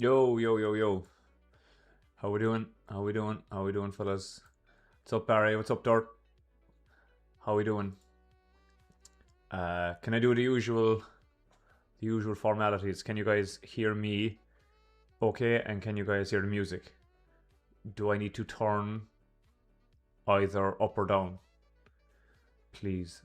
Yo, yo, yo, yo. How we doing? How we doing? How we doing, fellas? What's up, Barry? What's up, Dirt? How we doing? Can I do the usual formalities? Can you guys hear me okay? And can you guys hear the music? Do I need to turn either up or down? Please.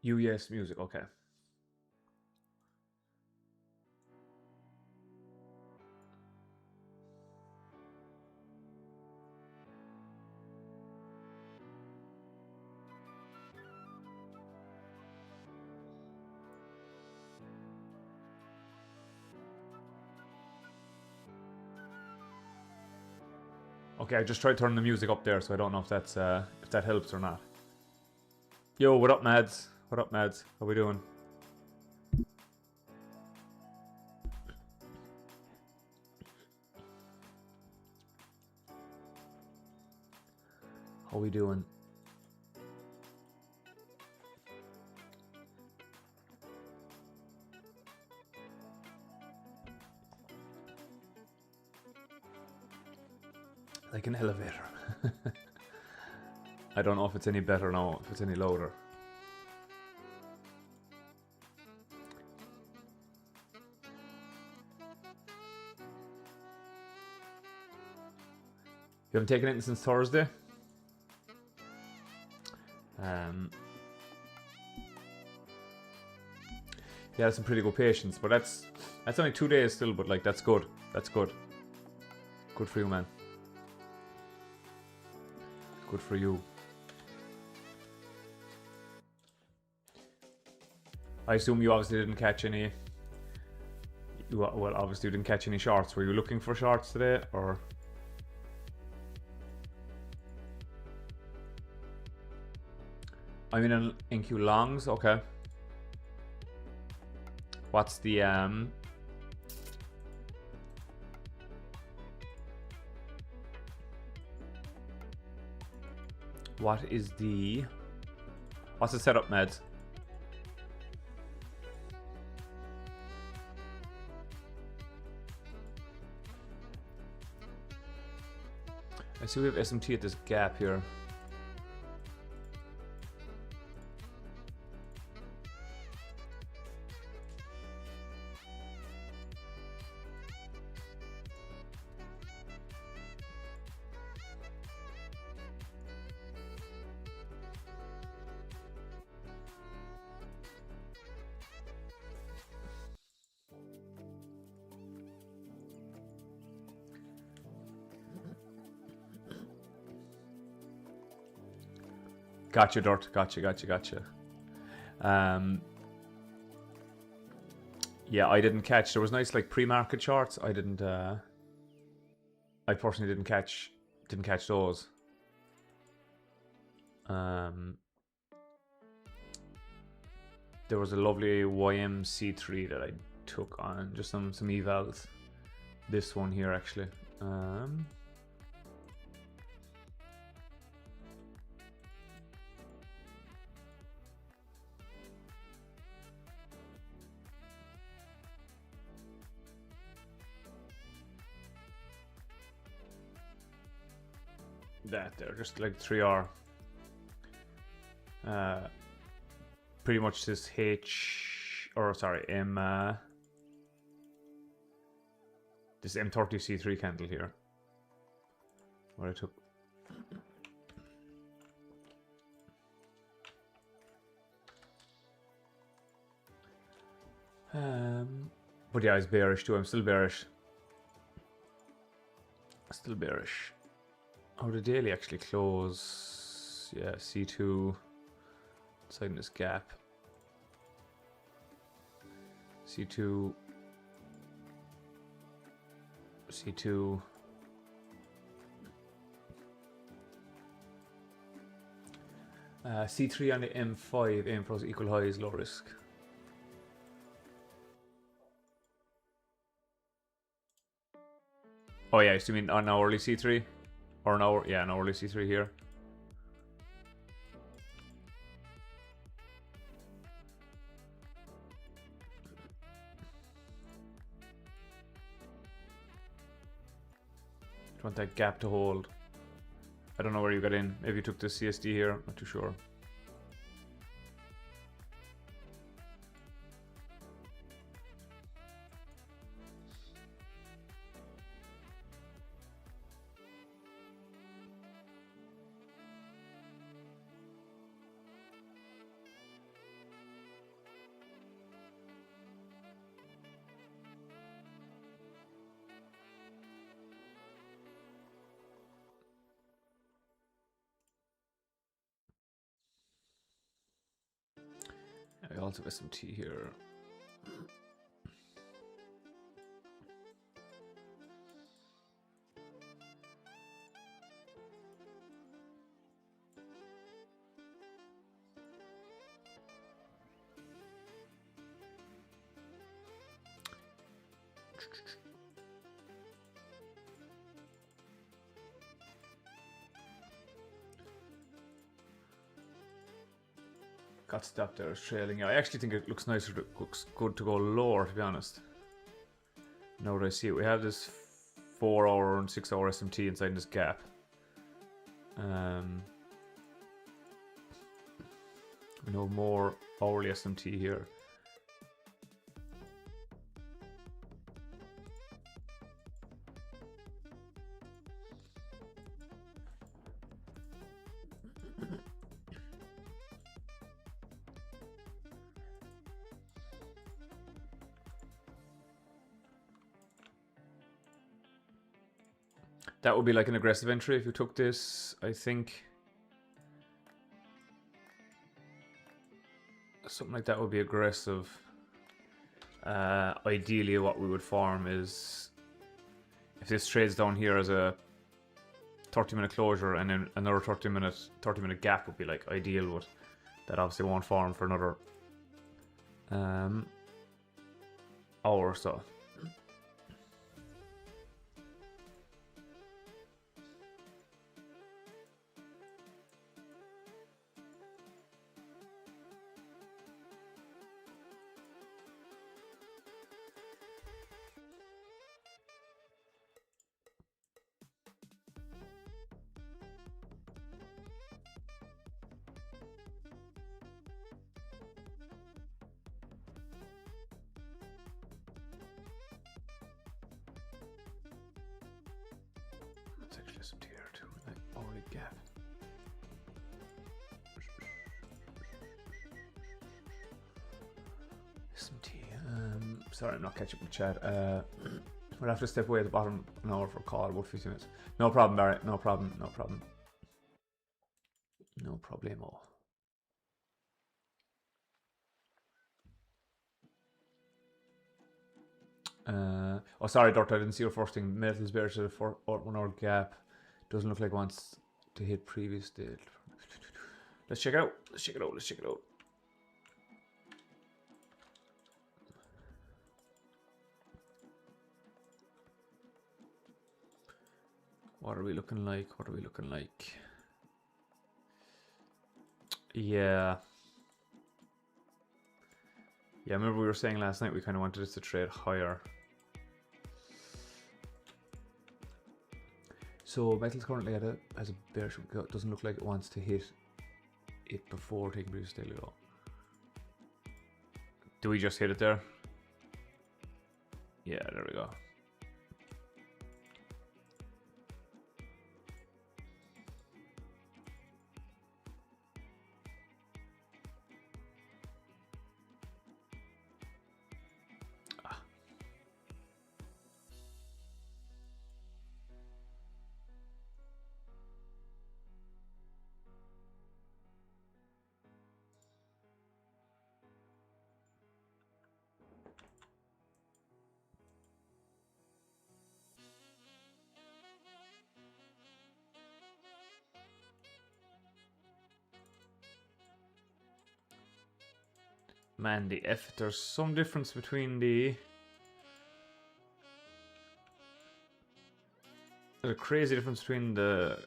Yes, music, okay. Okay, I just tried turning the music up there, so I don't know if that's if that helps or not. Yo, what up, Mads? What up, Mads? How we doing? How we doing? Like an elevator. I don't know if it's any better now, if it's any louder. You haven't taken it since Thursday? Yeah, that's some pretty good patience, but that's only 2 days still, but like that's good. That's good. Good for you, man. Good for you. I assume you obviously didn't catch any. Well, obviously you didn't catch any shorts. Were you looking for shorts today, or? I mean, in Q longs, okay. What's the What is the? What's the setup, Meds? I see we have SMT at this gap here. Gotcha, Dirt. Gotcha. Yeah, I didn't catch. There was nice like pre-market shorts. I didn't. I personally didn't catch those. There was a lovely YMC3 that I took on just some evals. This one here actually. That they're just like 3R. Pretty much this M. This M30C3 candle here. What I took. But yeah, it's bearish too. I'm still bearish. Still bearish. Oh, the daily actually close. Yeah, C2 inside this gap. C2. C3 on the M5, aim for equal highs, low risk. Oh yeah, so you mean an hourly C3? Or an hour, yeah, an hourly C3 here. You want that gap to hold. I don't know where you got in. Maybe you took the CSD here, not too sure. I also have some tea here. Got stopped there, trailing. I actually think it looks nicer, it looks good to go lower, to be honest. Now that I see it, we have this 4 hour and 6 hour SMT inside this gap. We know more hourly SMT here. That would be like an aggressive entry if you took this, I think. Something like that would be aggressive. Ideally what we would farm is, if this trades down here as a 30-minute closure and then another 30-minute gap would be like ideal, but that obviously won't farm for another hour or so. Let's actually listen to here too, like hourly gap. SMT. Sorry, I'm not catching up with chat. We'll have to step away at the bottom an hour for a call, about 15 minutes. No problem, Barrett. No problem. No problem. No problemo. Oh, sorry, Dort, I didn't see your first thing. Metals bear to the 1 hour gap. Doesn't look like it wants to hit previous date. Let's check it out. Let's check it out. Let's check it out. What are we looking like? What are we looking like? Yeah. Yeah, I remember we were saying last night we kind of wanted this to trade higher. So metals currently has a bearish. Doesn't look like it wants to hit it before taking previous daily low. Do we just hit it there? Yeah, there we go. Man, there's some difference between the... There's a crazy difference between the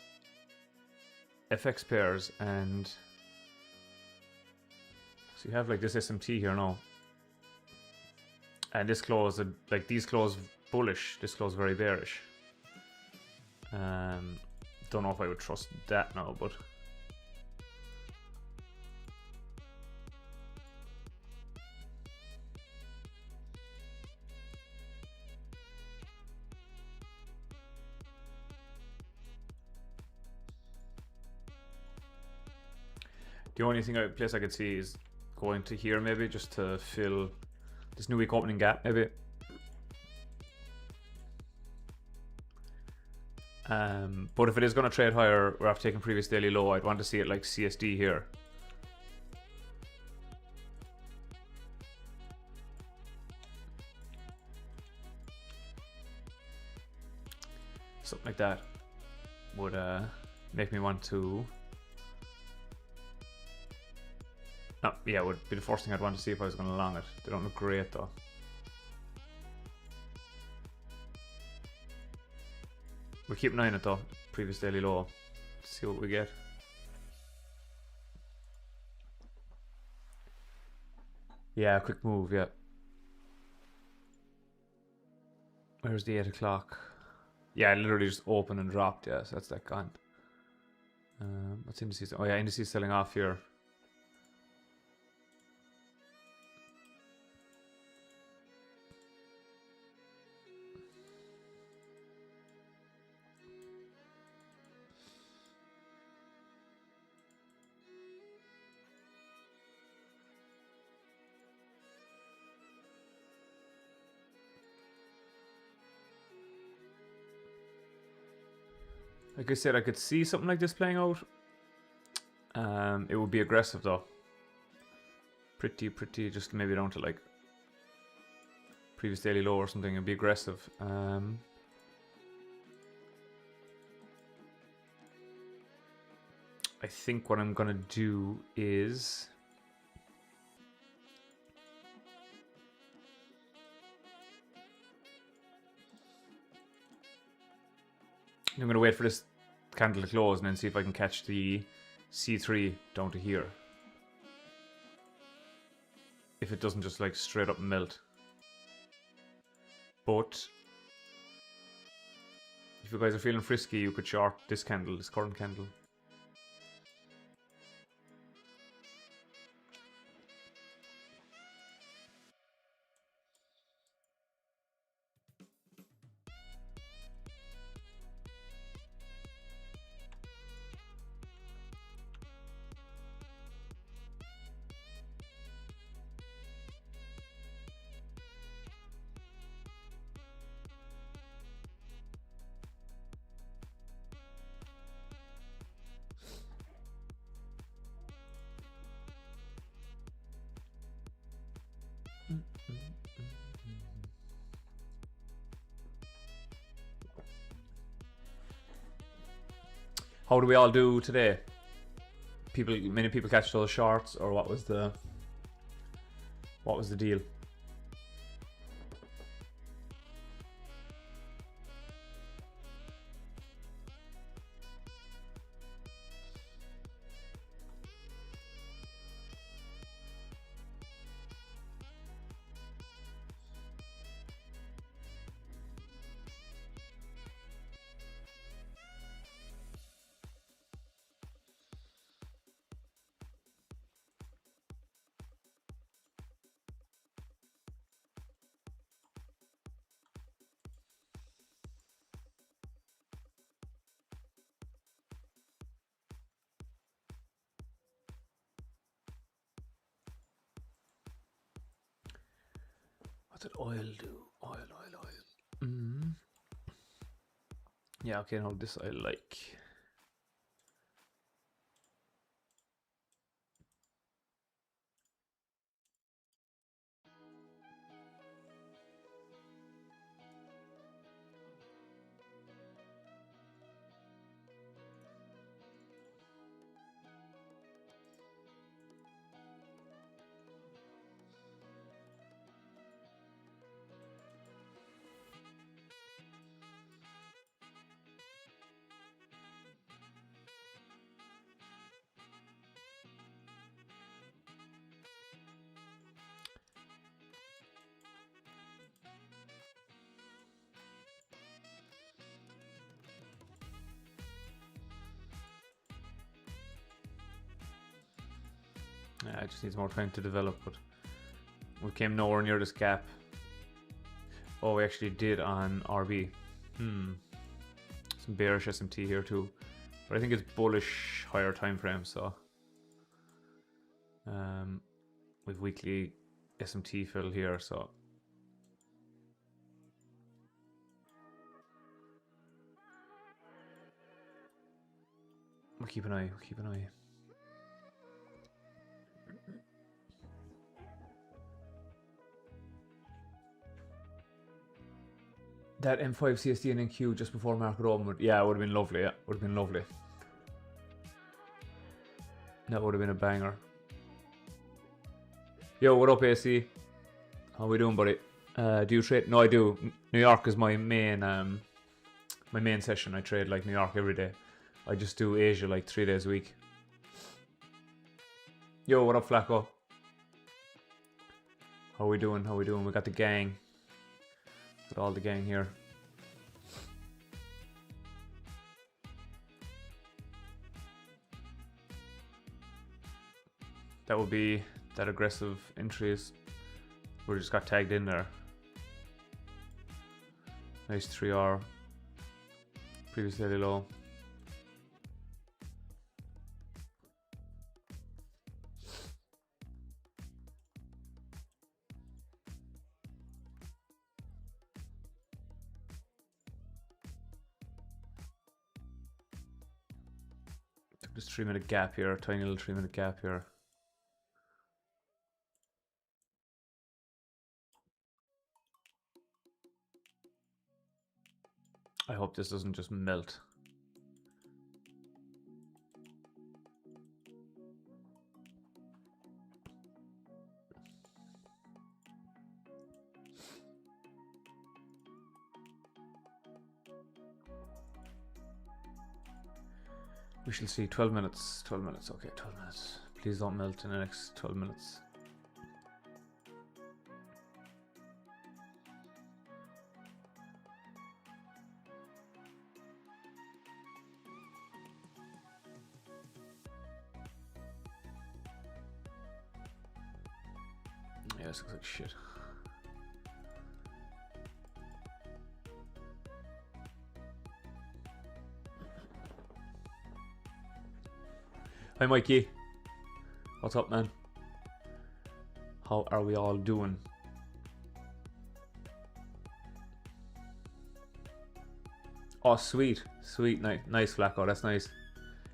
FX pairs and... So you have like this SMT here now. And this close, like these close bullish, this close very bearish. Don't know if I would trust that now, but... The only place I could see is going to here maybe, just to fill this new week opening gap maybe. But if it is going to trade higher, or after taking previous daily low, I'd want to see it like CSD here. Something like that would make me want to... No, yeah, it would be the first thing I'd want to see if I was going to long it. They don't look great though. We'll keep an eye on it though. Previous daily low. See what we get. Yeah, quick move, yeah. Where's the 8 o'clock? Yeah, it literally just opened and dropped, yeah, so that's that gone. What's indices? Oh yeah, indices selling off here. Like I said, I could see something like this playing out. It would be aggressive though. Pretty, just maybe down to like previous daily low or something. It'd be aggressive. I think what I'm gonna do is... I'm going to wait for this candle to close and then see if I can catch the C3 down to here. If it doesn't just like straight up melt. But if you guys are feeling frisky, you could short this candle, this current candle. How do we all do today? Many people catch those shorts, or what was the deal? What did oil do? Oil. Yeah, okay, now this I like. Yeah, it just needs more time to develop, but we came nowhere near this gap. Oh, we actually did on RB. Some bearish SMT here too, but I think it's bullish higher time frame. So with weekly SMT fill here, so we'll keep an eye. We'll keep an eye. That M5 CSD and NQ just before market open would, yeah, it would have been lovely. Yeah, would have been lovely. That would have been a banger. Yo, what up, AC? How we doing, buddy? Do you trade? No, I do. New York is my main session. I trade like New York every day. I just do Asia like 3 days a week. Yo, what up, Flacco? How we doing? How we doing? We got the gang. Got all the gang here. That would be that aggressive entries. We just got tagged in there. Nice 3R. Previous daily low. Just 3 minute gap here, tiny little 3 minute gap here. I hope this doesn't just melt. We shall see. 12 minutes. 12 minutes. Okay, 12 minutes. Please don't melt in the next 12 minutes. Yeah, this looks like shit. Hi Mikey, what's up, man? How are we all doing? Oh, sweet, sweet, nice Flacco, that's nice.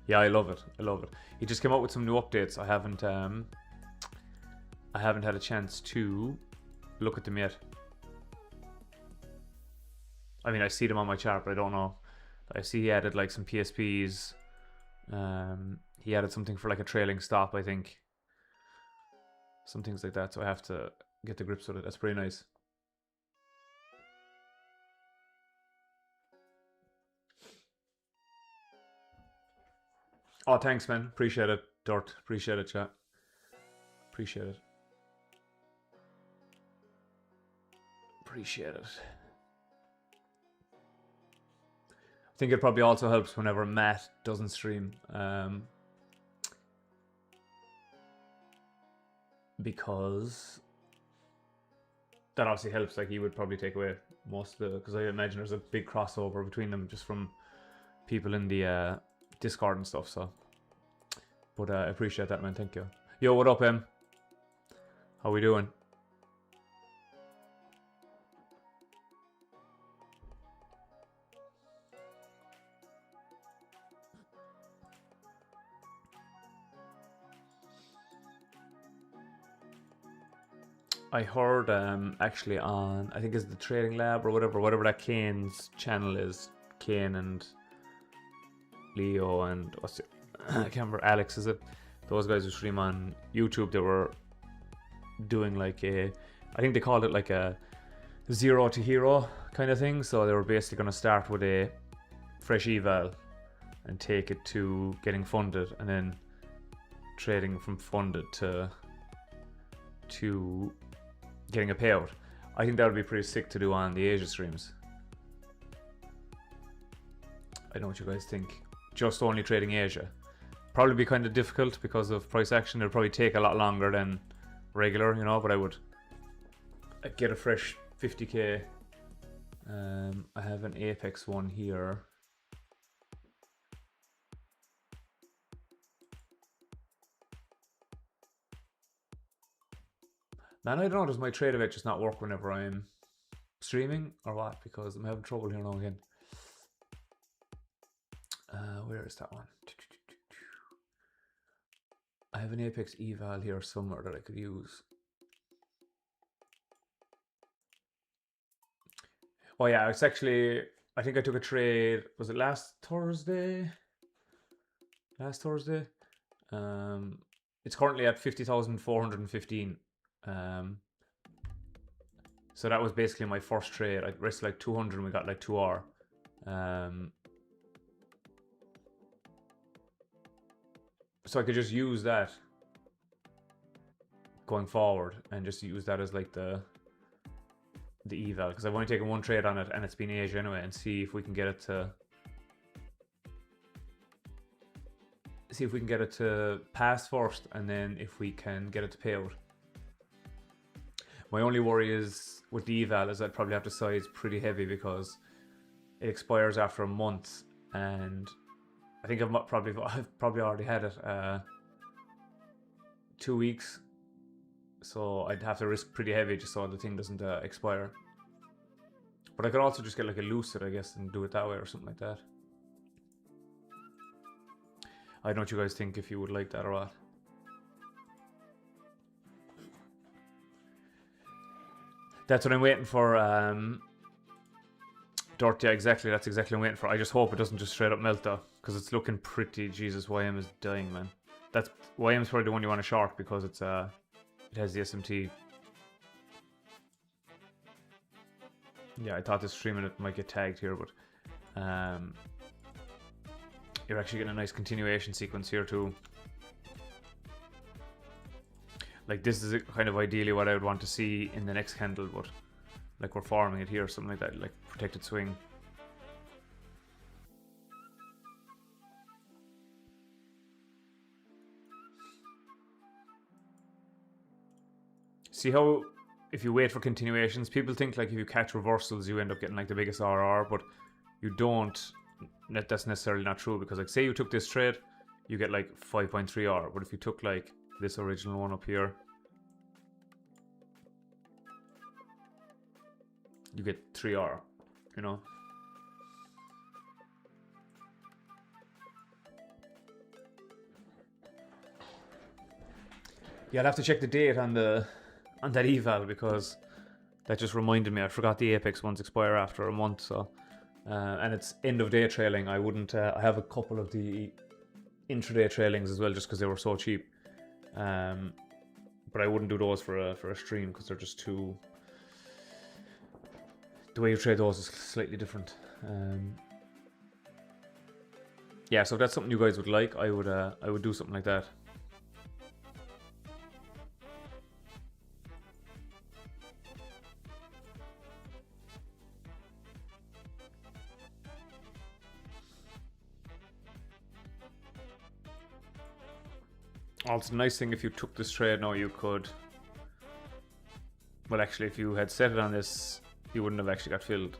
Yeah, I love it, I love it. He just came out with some new updates. I haven't had a chance to look at them yet. I mean, I see them on my chart, but I don't know. I see he added like some PSPs. He added something for like a trailing stop, I think. Some things like that, so I have to get the grips with it. That's pretty nice. Oh, thanks, man. Appreciate it, Dirt. Appreciate it, chat. Appreciate it. Appreciate it. I think it probably also helps whenever Matt doesn't stream. Because that obviously helps. Like, he would probably take away most of the, because I imagine there's a big crossover between them just from people in the Discord and stuff. So, but I appreciate that, man. Thank you. Yo, what up, Em? How we doing? I heard actually on, I think it's the Trading Lab or whatever that Kane's channel is. Kane and Leo and what's it? I can't remember. Alex, is it? Those guys who stream on YouTube, they were doing like a, I think they called it like a 0 to hero kind of thing. So they were basically going to start with a fresh eval and take it to getting funded, and then trading from funded to getting a payout. I think that would be pretty sick to do on the Asia streams. I don't know what you guys think. Just only trading Asia. probably be kind of difficult because of price action. It'll probably take a lot longer than regular, you know, but I would get a fresh 50k. I have an Apex one here. Man, I don't know, does my trade event just not work whenever I'm streaming or what? Because I'm having trouble here now again. Where is that one? I have an Apex eval here somewhere that I could use. Oh yeah, it's actually, I think I took a trade, was it last Thursday? Last Thursday? It's currently at 50,415. So that was basically my first trade. I risked like 200 and we got like 2R. So I could just use that going forward and just use that as like the eval, because I've only taken one trade on it and it's been Asia anyway, and see if we can get it to pass first, and then if we can get it to pay out. My only worry is with the eval is I'd probably have to size pretty heavy because it expires after a month, and I think I've probably already had it 2 weeks, so I'd have to risk pretty heavy just so the thing doesn't expire. But I could also just get like a Lucid, I guess, and do it that way or something like that. I don't know what you guys think, if you would like that or what. That's what I'm waiting for. Dirt, yeah, exactly. That's exactly what I'm waiting for. I just hope it doesn't just straight up melt though, because it's looking pretty. Jesus, YM is dying, man. That's YM's probably the one you want to short because it's it has the SMT. Yeah, I thought this streaming it might get tagged here, but you're actually getting a nice continuation sequence here too. Like this is kind of ideally what I would want to see in the next candle, but like we're forming it here, something like that, like protected swing. See how if you wait for continuations, people think like if you catch reversals you end up getting like the biggest RR, but you don't. That's necessarily not true, because like say you took this trade, you get like 5.3R, but if you took like this original one up here, you get 3R, you know. Yeah, I'll have to check the date on that eval, because that just reminded me. I forgot the Apex ones expire after a month, so and it's end of day trailing. I wouldn't. I have a couple of the intraday trailings as well, just because they were so cheap. But I wouldn't do those for a stream because they're just too. The way you trade those is slightly different. Yeah, so if that's something you guys would like, I would do something like that. Also, nice thing if you took this trade now, you could. Well, actually, if you had set it on this, you wouldn't have actually got filled.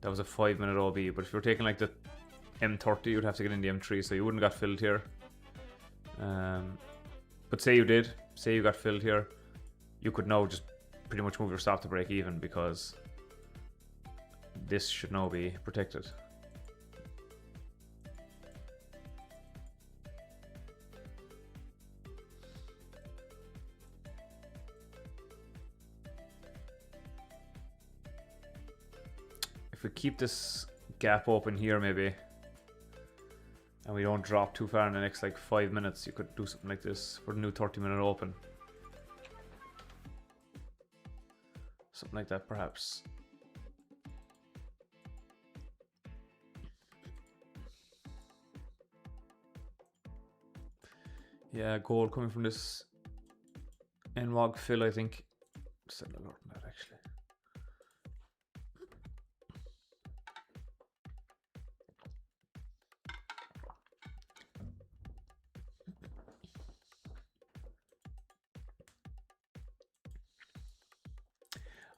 That was a 5-minute OB, but if you were taking like the M30, you'd have to get in the M3, so you wouldn't got filled here. But say you did, say you got filled here, you could now just pretty much move your stop to break even, because this should now be protected. If we keep this gap open here maybe, and we don't drop too far in the next like 5 minutes, you could do something like this for the new 30-minute open. Something like that perhaps. Yeah, gold coming from this NWOG fill, I think. Set an alert on that actually.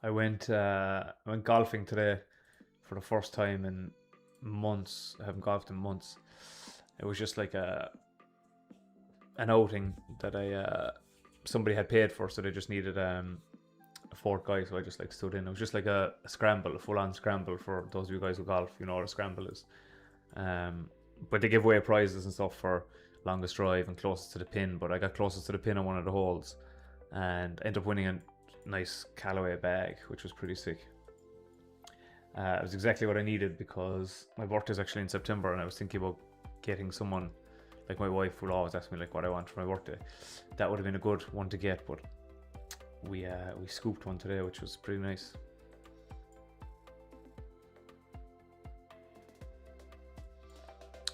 I went golfing today for the first time in months. I haven't golfed in months. It was just like an outing that somebody had paid for, so they just needed a fourth guy, so I just like stood in. It was just like a scramble, a full-on scramble for those of you guys who golf. You know what a scramble is. But they give away prizes and stuff for longest drive and closest to the pin. But I got closest to the pin on one of the holes, and ended up winning a nice Callaway bag, which was pretty sick. It was exactly what I needed because my birthday is actually in September, and I was thinking about getting someone, like my wife will always ask me like what I want for my birthday. That would have been a good one to get, but we scooped one today, which was pretty nice.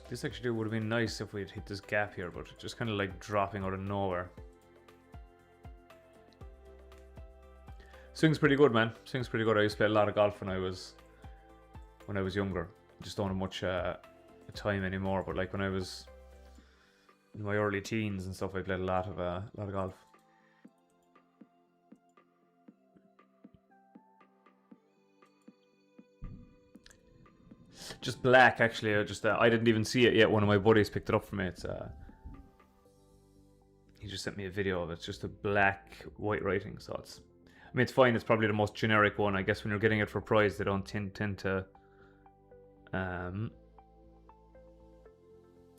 This actually would have been nice if we'd hit this gap here, but just kind of like dropping out of nowhere. Swing's pretty good, man. Swing's pretty good. I used to play a lot of golf when I was younger. Just don't have much time anymore. But like when I was in my early teens and stuff, I played a lot of golf. Just black, actually. I didn't even see it yet. One of my buddies picked it up for me. It's he just sent me a video of it. It's just a black white writing, so it's. I mean, it's fine. It's probably the most generic one. I guess when you're getting it for prize, they don't tend to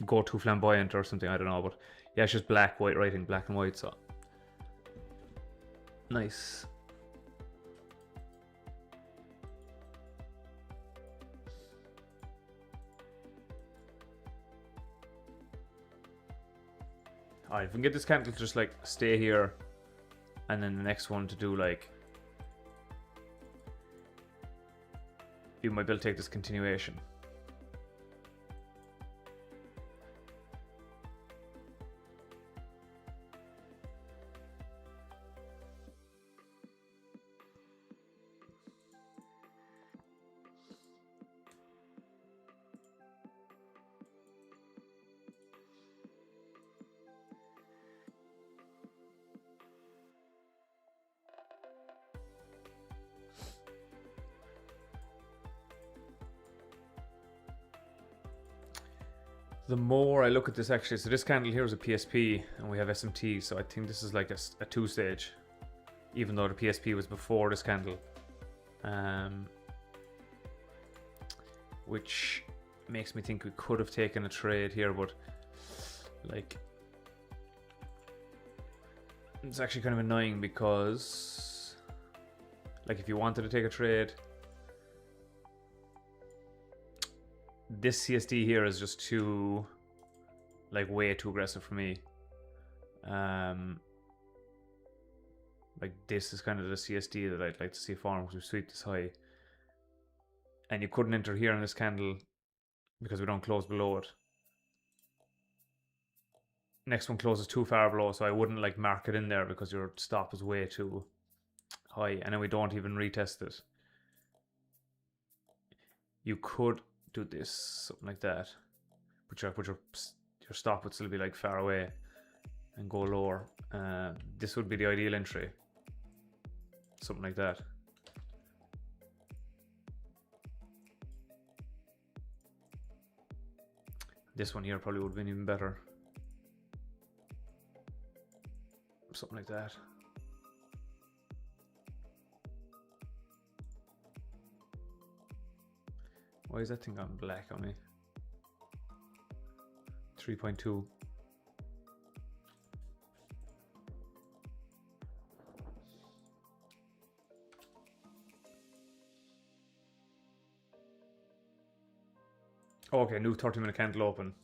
go too flamboyant or something. I don't know, but yeah, it's just black white writing, black and white. So nice. Alright, if we can get this candle to just like stay here, and then the next one to do like, you might be able to take this continuation. The more I look at this, actually, so this candle here is a PSP and we have SMT, so I think this is like a two-stage, even though the PSP was before this candle, which makes me think we could have taken a trade here, but like it's actually kind of annoying because like if you wanted to take a trade, this CSD here is just too, like, way too aggressive for me. Like, this is kind of the CSD that I'd like to see form because we sweep this high. And you couldn't enter here in this candle because we don't close below it. Next one closes too far below, so I wouldn't, like, mark it in there because your stop is way too high. And then we don't even retest it. You could do this, something like that, but your stop would still be like far away and go lower. This would be the ideal entry, something like that. This one here probably would have been even better, something like that. Why is that thing on black on me? 3.2. Okay, new 30-minute candle open.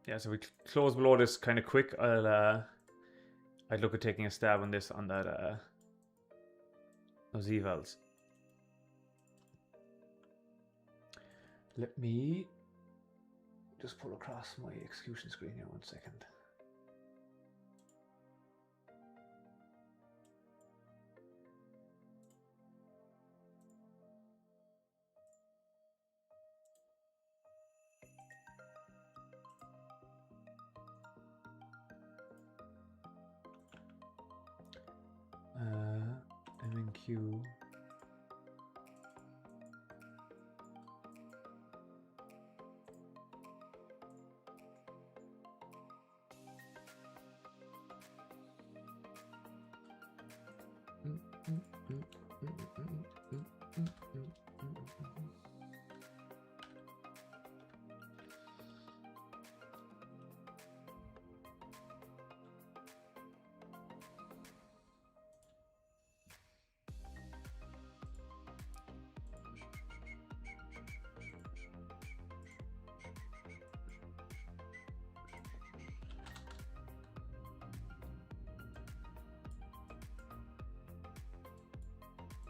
Yeah, so we close below this kind of quick. I'd look at taking a stab on this on that those evals. Let me just pull across my execution screen here 1 second. Q.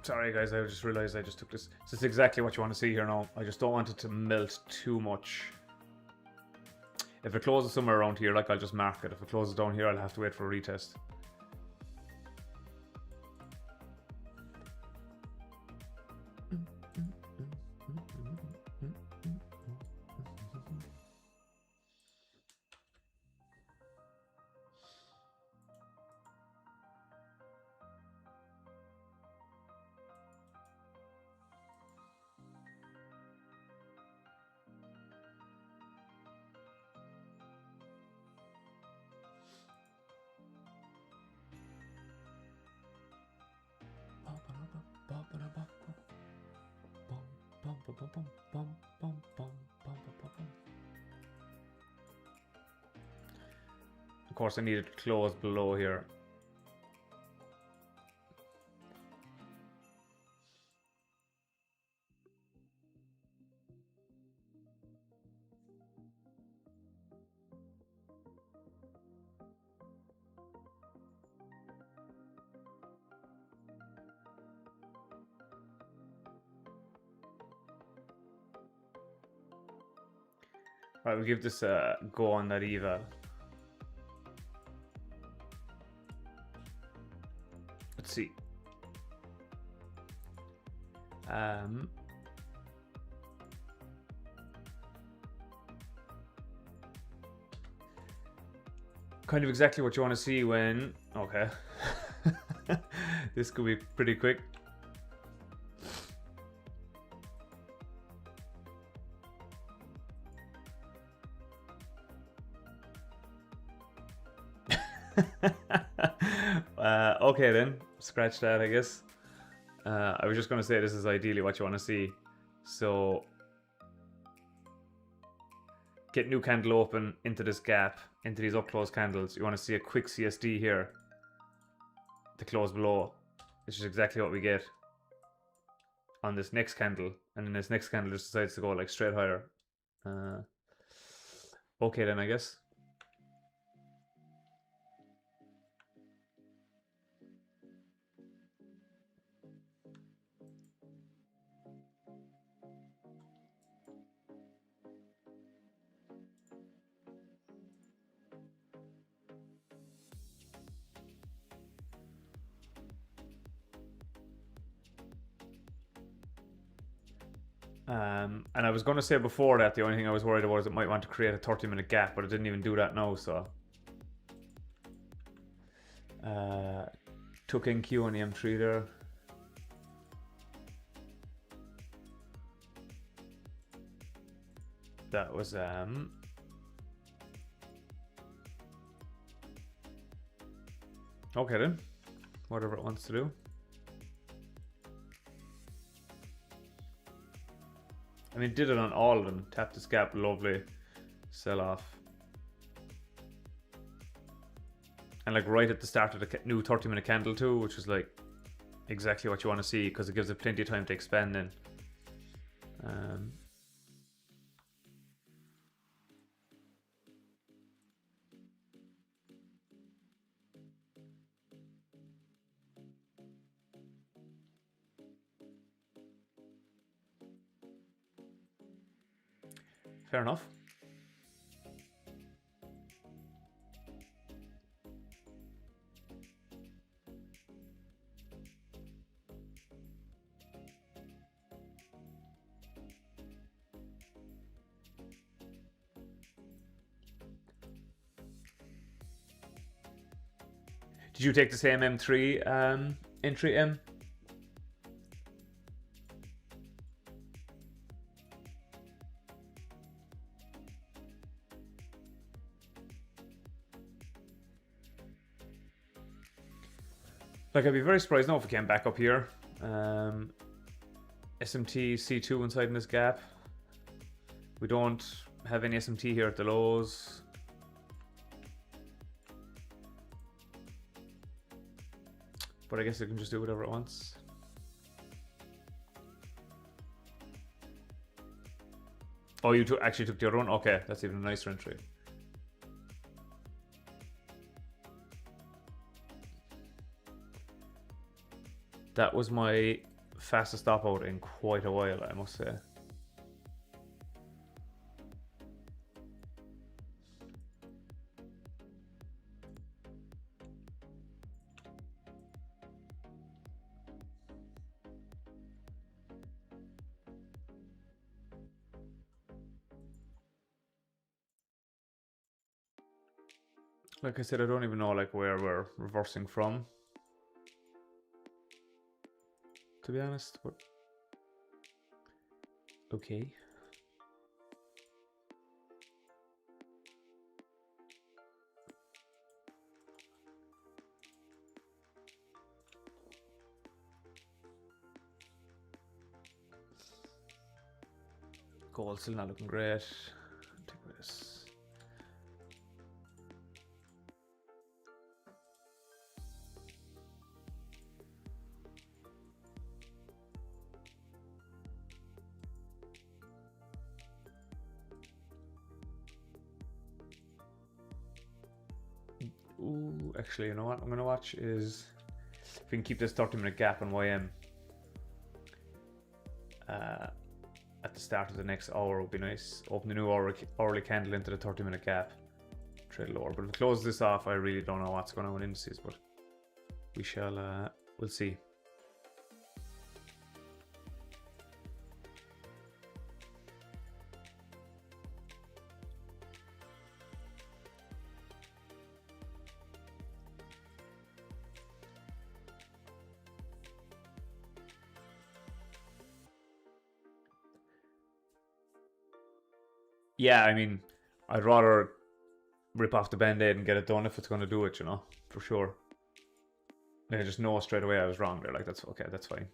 Sorry guys, I just realized I just took this. This is exactly what you want to see here now. I just don't want it to melt too much. If it closes somewhere around here, like, I'll just mark it. If it closes down here, I'll have to wait for a retest. Of course, I need it to close below here. Alright, we'll give this a go on that eval. Let's see. Kind of exactly what you want to see when... Okay. This could be pretty quick. Okay then, scratch that, I guess. I was just going to say this is ideally what you want to see. So get new candle open into this gap, into these up close candles. You want to see a quick CSD here to close below, which is exactly what we get on this next candle. And then this next candle just decides to go like straight higher. Okay then, I guess. And I was going to say before that the only thing I was worried about is it might want to create a 30-minute gap, but it didn't even do that now, so. Took in Q on the M3 there. That was okay then, whatever it wants to do. I mean, did it on all of them. Tap this gap, lovely. Sell off. And like right at the start of the new 30-minute candle too, which is like exactly what you want to see because it gives it plenty of time to expand in. Fair enough. Did you take the same M3 entry, M? Like, I'd be very surprised now if we came back up here. SMT C2 inside in this gap. We don't have any SMT here at the lows. But I guess it can just do whatever it wants. Oh, you actually took the other one? Okay, that's even a nicer entry. That was my fastest stop out in quite a while, I must say. Like I said, I don't even know like where we're reversing from, to be honest, but okay. Gold still not looking great. Take this. Ooh, actually, you know what I'm gonna watch is if we can keep this 30-minute gap on YM at the start of the next hour would be nice. Open the new hourly candle into the 30-minute gap, trade lower. But if we close this off, I really don't know what's going on with indices, but we shall we'll see. Yeah, I mean, I'd rather rip off the band-aid and get it done if it's going to do it, you know, for sure. I just know straight away I was wrong there. Like, that's okay, that's fine.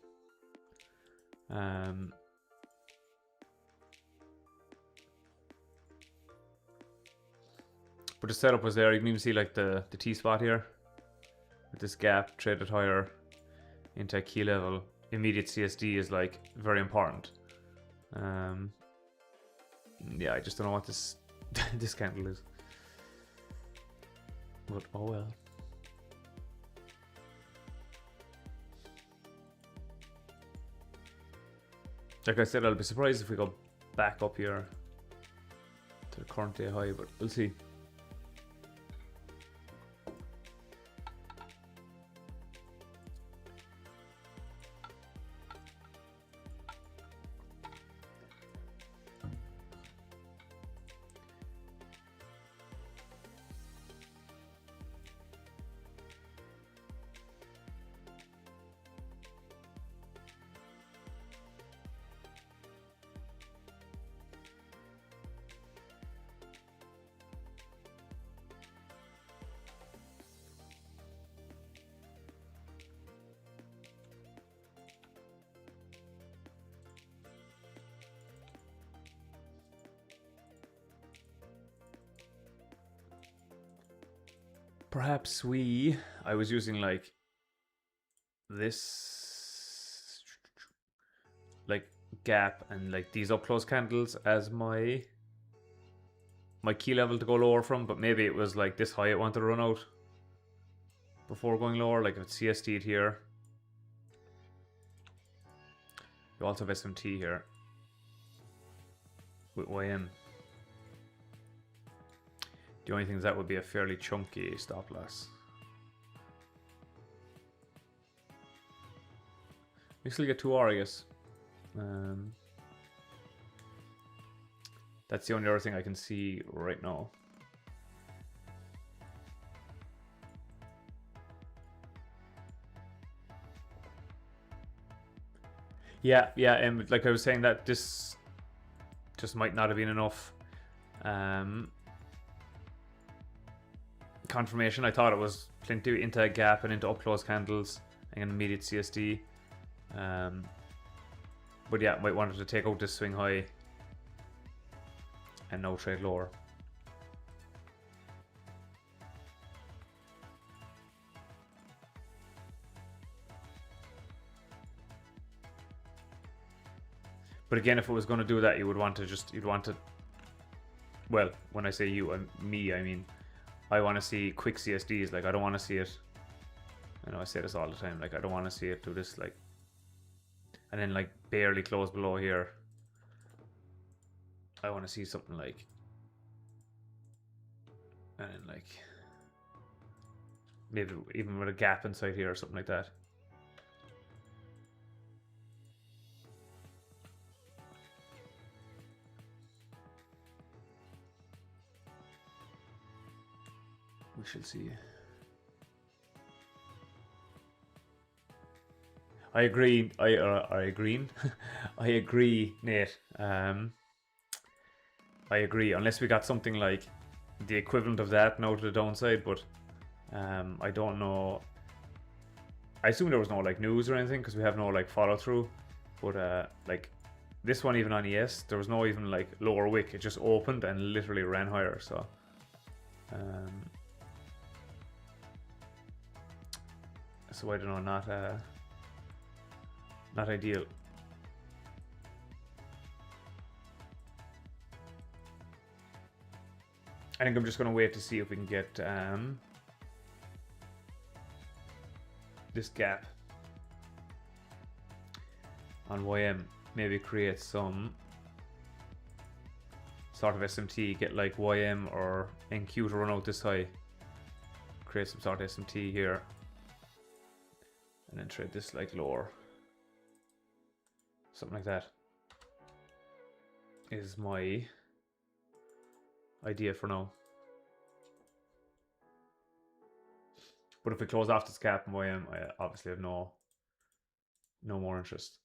But the setup was there. You can even see like the T-spot here with this gap traded higher into a key level. Immediate CSD is like very important. Yeah, I just don't know what this this candle is. But oh well. Like I said, I'll be surprised if we go back up here to the current day high, but we'll see. Perhaps I was using like this like gap and like these up close candles as my key level to go lower from, but maybe it was like this high it wanted to run out before going lower. Like if it's CST'd here, you also have SMT here with YM. The only thing is that would be a fairly chunky stop loss. We still get 2R, I guess. That's the only other thing I can see right now. Yeah, and like I was saying, that this just might not have been enough confirmation. I thought it was plenty into a gap and into up close candles. and an immediate CSD. But yeah, might want to take out this swing high and now trade lower. But again, if it was going to do that, you'd want to, well, when I say you, me, I mean, I want to see quick CSDs. Like, I don't want to see it, I know I say this all the time, like, I don't want to see it do this, like, and then, like, barely close below here. I want to see something like, and then, like, maybe even with a gap inside here or something like that. We shall see. I agree. I agree. I agree, Nate. I agree. Unless we got something like the equivalent of that now to the downside, but I don't know. I assume there was no like news or anything because we have no like follow through. But like this one, even on ES, there was no even like lower wick. It just opened and literally ran higher. So. So I don't know, not ideal. I think I'm just going to wait to see if we can get this gap on YM. Maybe create some sort of SMT, get like YM or NQ to run out this high. Create some sort of SMT here. And then trade this like lower. Something like that is my idea for now. But if we close off this gap in YM, I obviously have no more interest.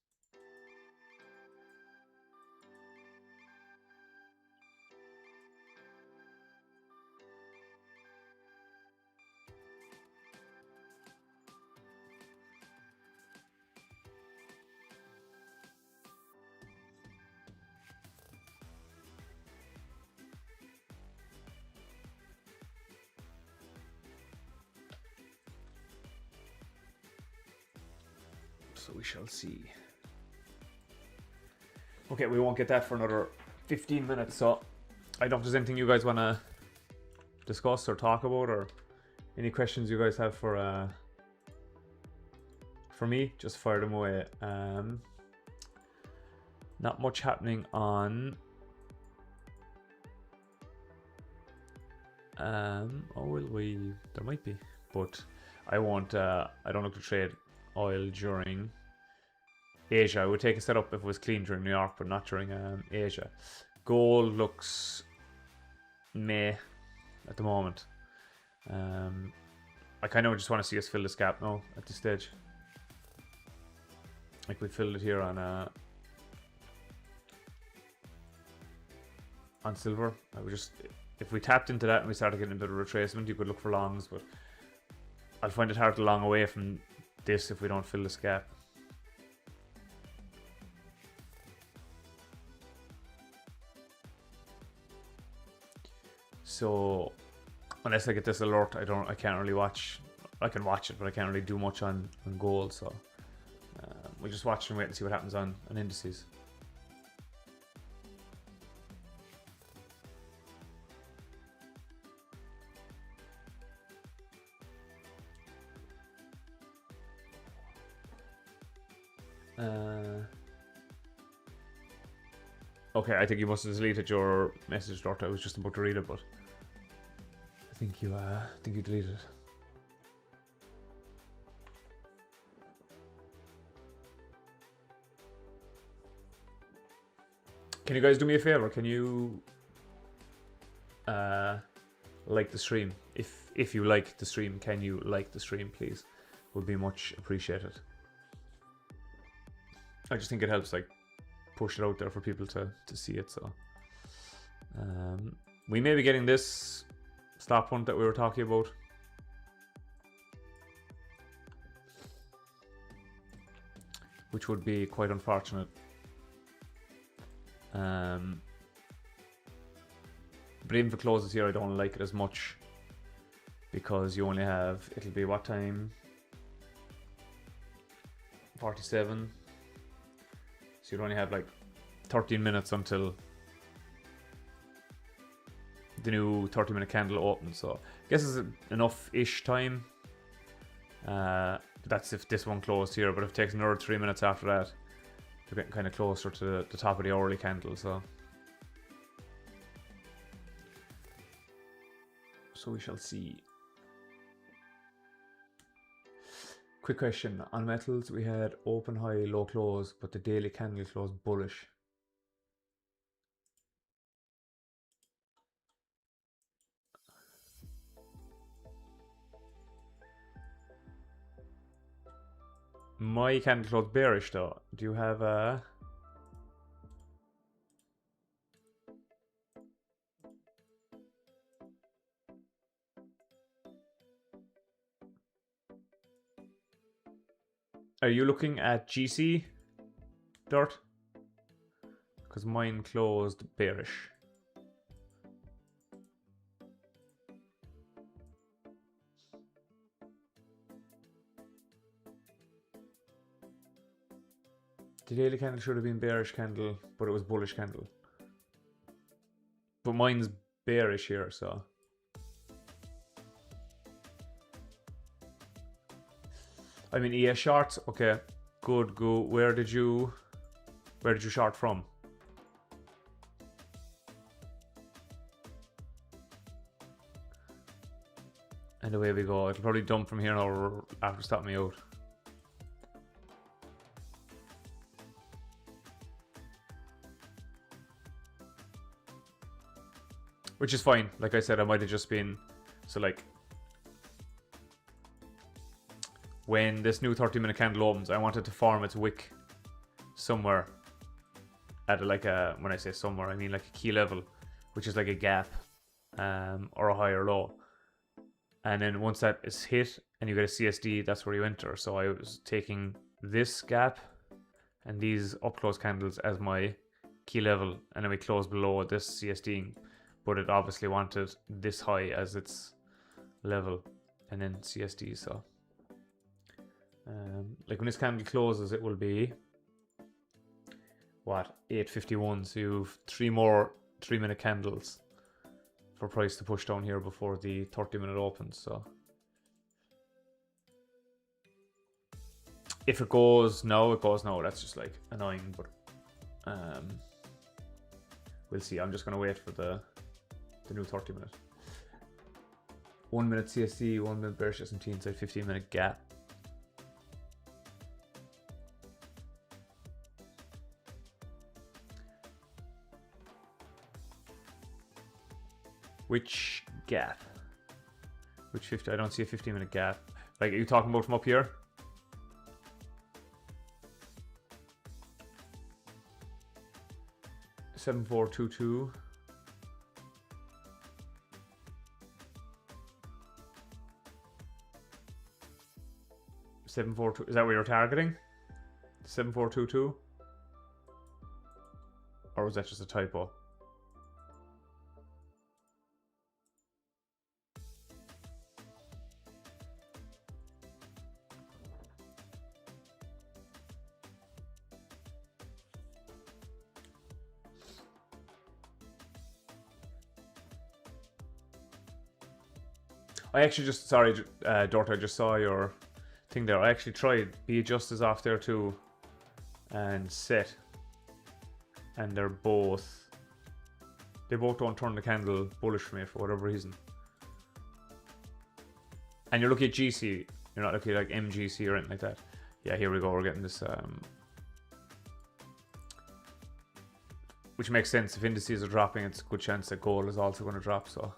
So we shall see. Okay, we won't get that for another 15 minutes. So I don't know if there's anything you guys want to discuss or talk about, or any questions you guys have for me. Just fire them away. Not much happening on. Oh, will we? There might be, but I won't. I don't look to trade oil during Asia. I would take a setup if it was clean during New York, but not during Asia. Gold looks meh at the moment. I kind of just want to see us fill this gap now at this stage. Like we filled it here on silver. I would just, if we tapped into that and we started getting a bit of retracement, you could look for longs, but I'll find it hard to long away from this if we don't fill this gap. So unless I get this alert, I can't really watch. I can watch it, but I can't really do much on gold. So we'll just watch and wait and see what happens on indices. Okay, I think you must have deleted your message, Dorta. I was just about to read it, but I think you deleted it. Can you guys do me a favor? Can you like the stream? If you like the stream, can you like the stream, please? Would be much appreciated. I just think it helps, like, push it out there for people to see it. So we may be getting this stop hunt that we were talking about. which would be quite unfortunate. But even if it closes here, I don't like it as much because you only have, it'll be what time? 47. So you'd only have like 13 minutes until the new 30-minute candle opens. So I guess it's enough-ish time. That's if this one closed here, but if it takes another 3 minutes after that, you're getting kind of closer to the top of the hourly candle. So we shall see. Quick question. On metals, we had open, high, low close, but the daily candle closed bullish. My candle closed bearish though. Do you have a... Are you looking at GC, Dirt? Because mine closed bearish. The daily candle should have been bearish candle, but it was bullish candle. But mine's bearish here, so... I mean, ES shorts, okay, good, go. Where did you short from? And away we go. It'll probably dump from here now after stopping me out. Which is fine. Like I said, I might have just been... So like... When this new 30-minute candle opens, I want it to form its wick somewhere at like a... When I say somewhere, I mean like a key level, which is like a gap or a high or low. And then once that is hit and you get a CSD, that's where you enter. So I was taking this gap and these up-close candles as my key level, and then we close below this CSD. But it obviously wanted this high as its level, and then CSD. So, like when this candle closes, it will be what, 8:51. So you've 3 more 3-minute candles for price to push down here before the 30-minute opens. So if it goes now, it goes now. That's just like annoying, but we'll see. I'm just gonna wait for the new 30-minute. 1 minute CSD, 1 minute bearish S&T inside 15-minute gap. Which gap? Which 50? I don't see a 15-minute gap. Like, are you talking about from up here? $7422. 742. Is that what you're targeting? 7422? Or was that just a typo? I actually just, sorry, Dort, I just saw your thing there. I actually tried be adjusters off there too and set, and they both don't turn the candle bullish for me for whatever reason. And you're looking at GC, you're not looking at like MGC or anything like that. Yeah, here we go, we're getting this which makes sense. If indices are dropping, it's a good chance that gold is also going to drop. So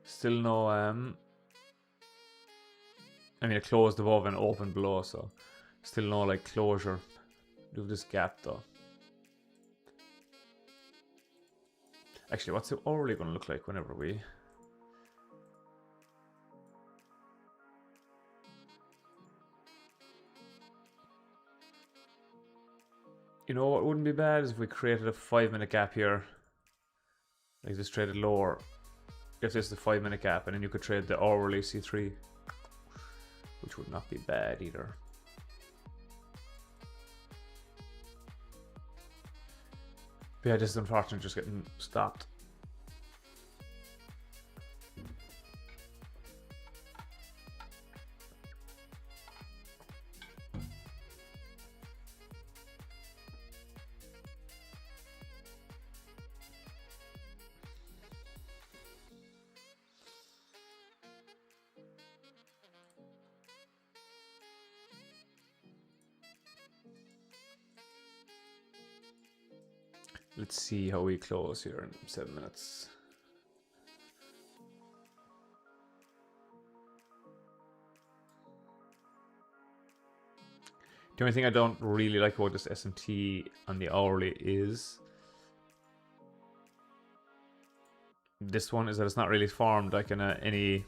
still no, I mean, it closed above and opened below, so still no like closure of this gap though. Actually, what's the hourly going to look like whenever we... You know what wouldn't be bad is if we created a 5-minute gap here. Like this traded lower. If this is the 5-minute gap, and then you could trade the hourly C3. Which would not be bad either. But yeah, this is unfortunate just getting stopped. Let's see how we close here in 7 minutes. The only thing I don't really like about this SMT on the hourly is this one is that it's not really formed like in any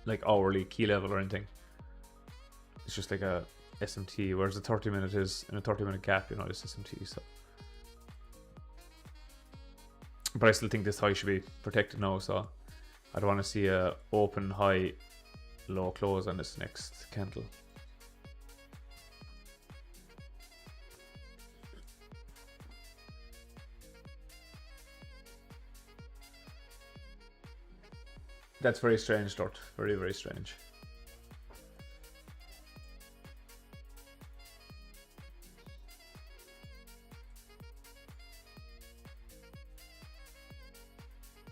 like hourly key level or anything. It's just like a SMT, whereas the 30-minute is in a 30-minute gap, you know, this SMT. So, but I still think this high should be protected now, so I don't want to see a open high, low close on this next candle. That's very strange, Dort. Very, very strange.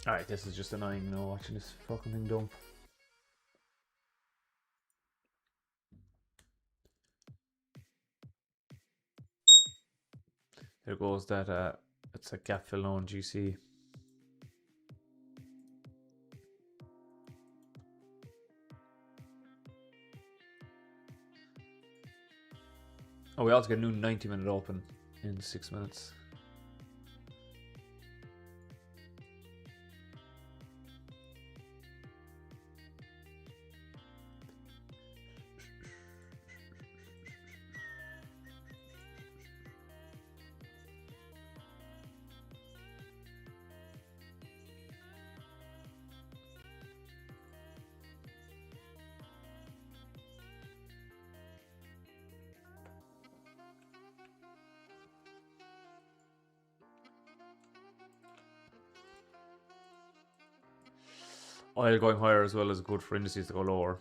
Alright, this is just annoying now watching this fucking thing dump. There goes that, it's a gap fill on GC. Oh, we also get a new 90-minute open in 6 minutes. Oil going higher as well is good for indices to go lower.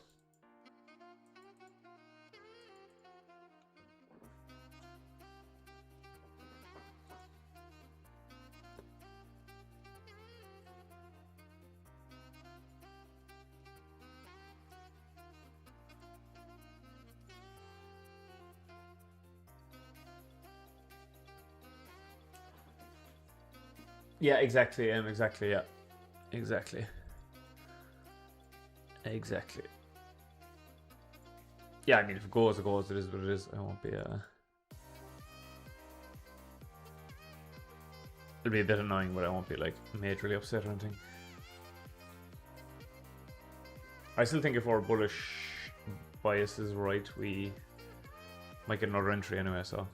Yeah, exactly. Exactly. Yeah, exactly. Exactly. Yeah, I mean, if it goes, it goes. It is what it is. I won't be. It'll be a bit annoying, but I won't be like majorly upset or anything. I still think if our bullish bias is right, we might get another entry anyway. So.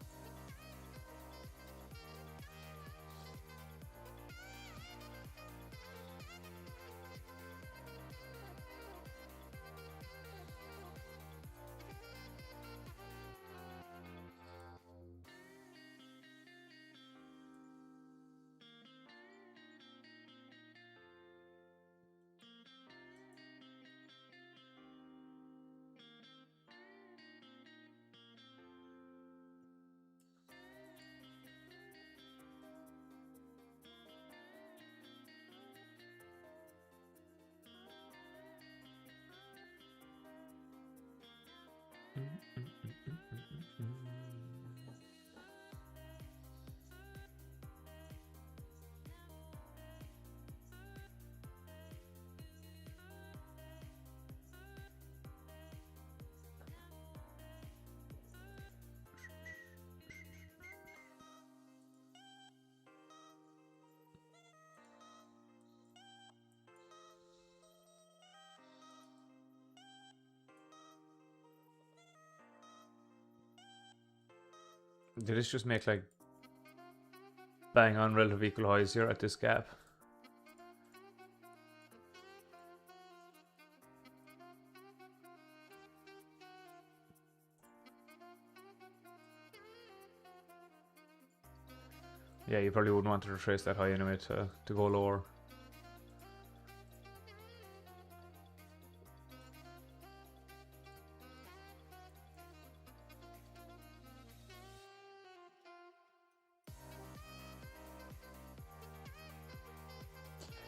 Did this just make like bang on relative equal highs here at this gap? Yeah, you probably wouldn't want to retrace that high anyway to go lower.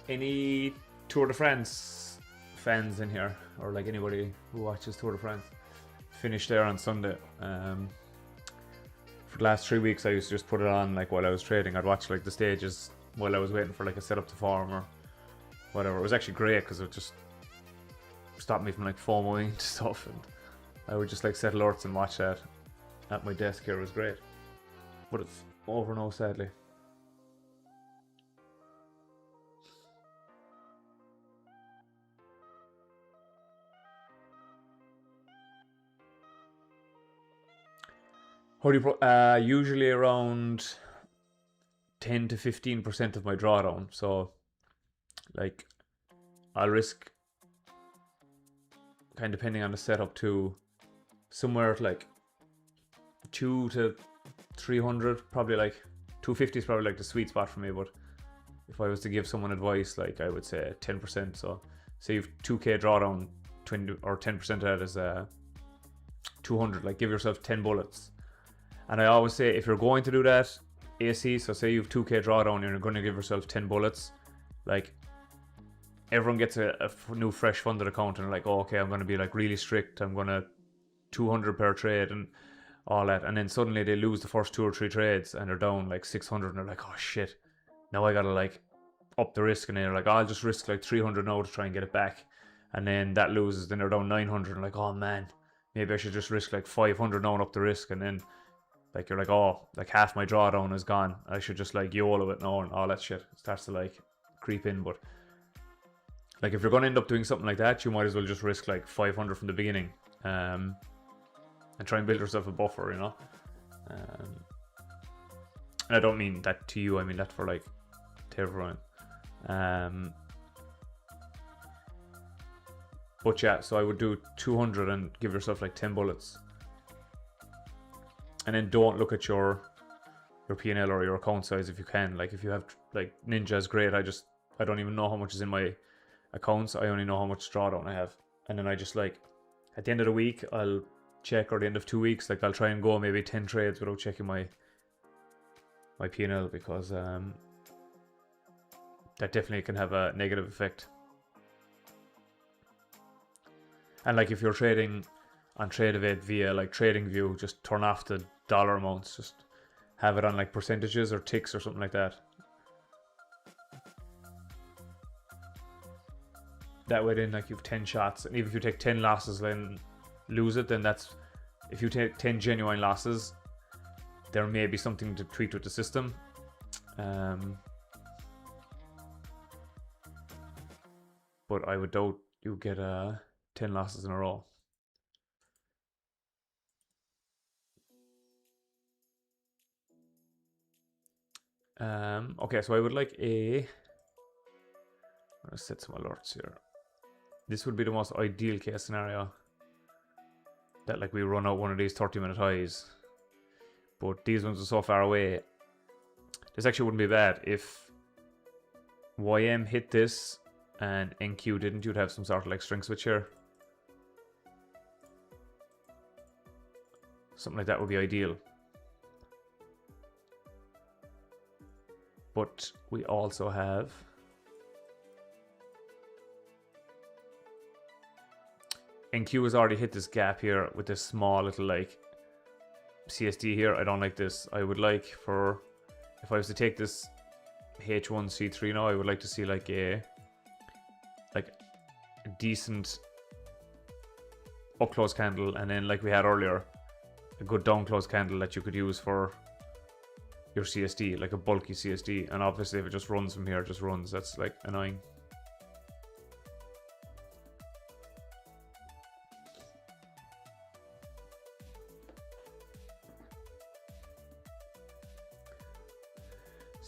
Any Tour de France fans in here, or like anybody who watches Tour de France? Finished there on Sunday. For the last 3 weeks, I used to just put it on like while I was trading. I'd watch like the stages while I was waiting for like a setup to form or whatever. It was actually great because it just stopped me from like FOMOing stuff, and I would just like set alerts and watch that at my desk here. It was great, but it's over now, sadly. How do you usually around 10 to 15% of my drawdown. So like I'll risk, kind of depending on the setup, to somewhere like 2 to 300, probably like 250 is probably like the sweet spot for me. But if I was to give someone advice, like I would say 10%. So say you've 2k drawdown, 20 or 10% of that is 200. Like give yourself 10 bullets. And I always say, if you're going to do that AC, so say you have 2k drawdown and you're going to give yourself 10 bullets, like everyone gets a new fresh funded account and like, oh, okay, I'm going to be like really strict, I'm going to 200 per trade and all that, and then suddenly they lose the first 2 or 3 trades and they're down like 600 and they're like, oh shit, now I gotta like up the risk, and then they're like, oh, I'll just risk like 300 now to try and get it back, and then that loses, then they're down 900 and like, oh man, maybe I should just risk like 500 now and up the risk, and then like you're like, oh, like half my drawdown is gone, I should just like YOLO it now, and all that shit starts to like creep in. But like if you're going to end up doing something like that, you might as well just risk like 500 from the beginning, and try and build yourself a buffer, you know. And I don't mean that to you, I mean that for like to everyone. But yeah, so I would do 200 and give yourself like 10 bullets. And then don't look at your P&L or your account size if you can. Like if you have like Ninja is great. I don't even know how much is in my accounts. I only know how much drawdown I have. And then I just like at the end of the week I'll check, or the end of 2 weeks, like I'll try and go maybe 10 trades without checking my P&L, because that definitely can have a negative effect. And like if you're trading on TradeWise via like TradingView, just turn off the dollar amounts, just have it on like percentages or ticks or something like that. That way then like you've 10 shots, and even if you take 10 losses then lose it, then that's, if you take 10 genuine losses, there may be something to tweak with the system. But I would doubt you get 10 losses in a row. Okay, so I would like I'm gonna set some alerts here. This would be the most ideal case scenario, that like we run out one of these 30-minute highs, but these ones are so far away. This actually wouldn't be bad if YM hit this and NQ didn't. You'd have some sort of like string switch here. Something like that would be ideal. But we also have NQ has already hit this gap here with this small little like CSD here. I don't like this. I would like, for if I was to take this H1 C3 now, I would like to see like a decent up close candle, and then like we had earlier, a good down close candle that you could use for your CSD, like a bulky CSD. And obviously if it just runs from here, it just runs. That's like annoying.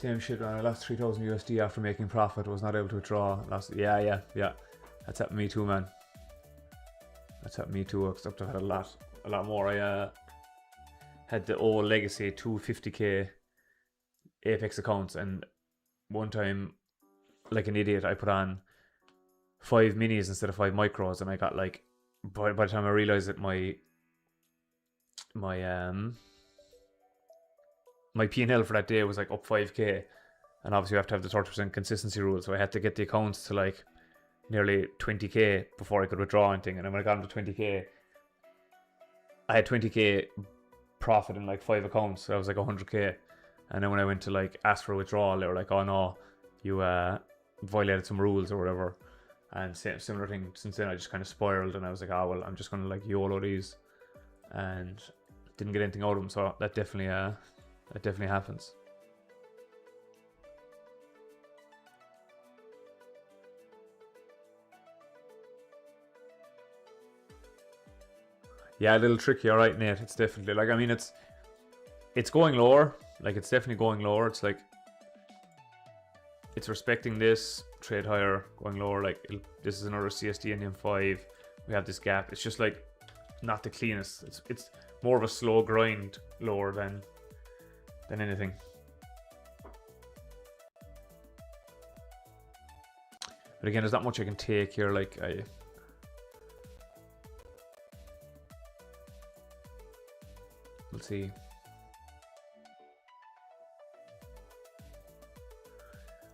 Same shit, man. I lost 3,000 USD after making profit. Was not able to withdraw. Lost. Yeah. That's happened to me too, man. That's happened to me too. Except I had a lot more. I had the old legacy 250k Apex accounts, and one time, like an idiot, I put on 5 minis instead of 5 micros, and I got like, by the time I realized that my P&L for that day was like up 5k, and obviously you have to have the 30% consistency rule, so I had to get the accounts to like nearly 20k before I could withdraw anything. And then when I got them to 20k, I had 20k profit in like 5 accounts, so I was like 100k. And then when I went to like ask for a withdrawal, they were like, oh no, you violated some rules or whatever. And similar thing, since then I just kind of spiraled, and I was like, oh well, I'm just gonna like YOLO these, and didn't get anything out of them. So that definitely happens. Yeah, a little tricky, all right, Nate. It's definitely like, I mean, it's going lower. Like, it's definitely going lower. It's like, it's respecting this trade higher, going lower. Like, this is another CSD Indian 5. We have this gap. It's just like not the cleanest. It's more of a slow grind lower than anything. But again, there's not much I can take here. Like, let's see.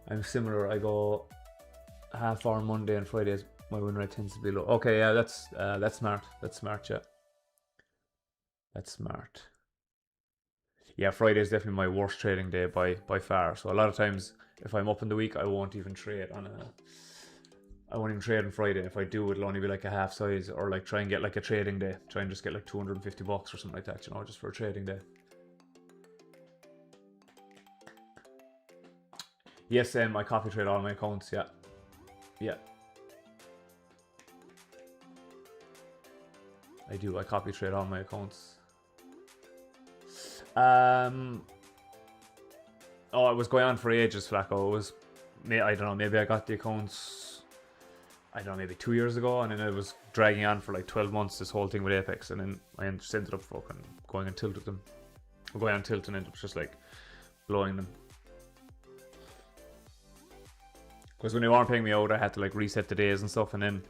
I'm similar. I go half hour Monday and Fridays. My win rate tends to be low. Okay, yeah, that's smart. That's smart, yeah. That's smart. Yeah, Friday is definitely my worst trading day by far. So a lot of times, if I'm up in the week, I won't even trade on Friday. If I do, it'll only be like a half size, or like try and get like a trading day. Try and just get like $250 or something like that, you know, just for a trading day. Yes, I copy trade all my accounts. Yeah. I do. I copy trade all my accounts. Oh, it was going on for ages, Flacco. It was, I don't know, maybe I got the accounts, I don't know, maybe 2 years ago, and then it was dragging on for like 12 months, this whole thing with Apex, and then I just ended up fucking going on tilt with them. Going on tilt, and it was just like blowing them. Because when they weren't paying me out, I had to like reset the days and stuff, and then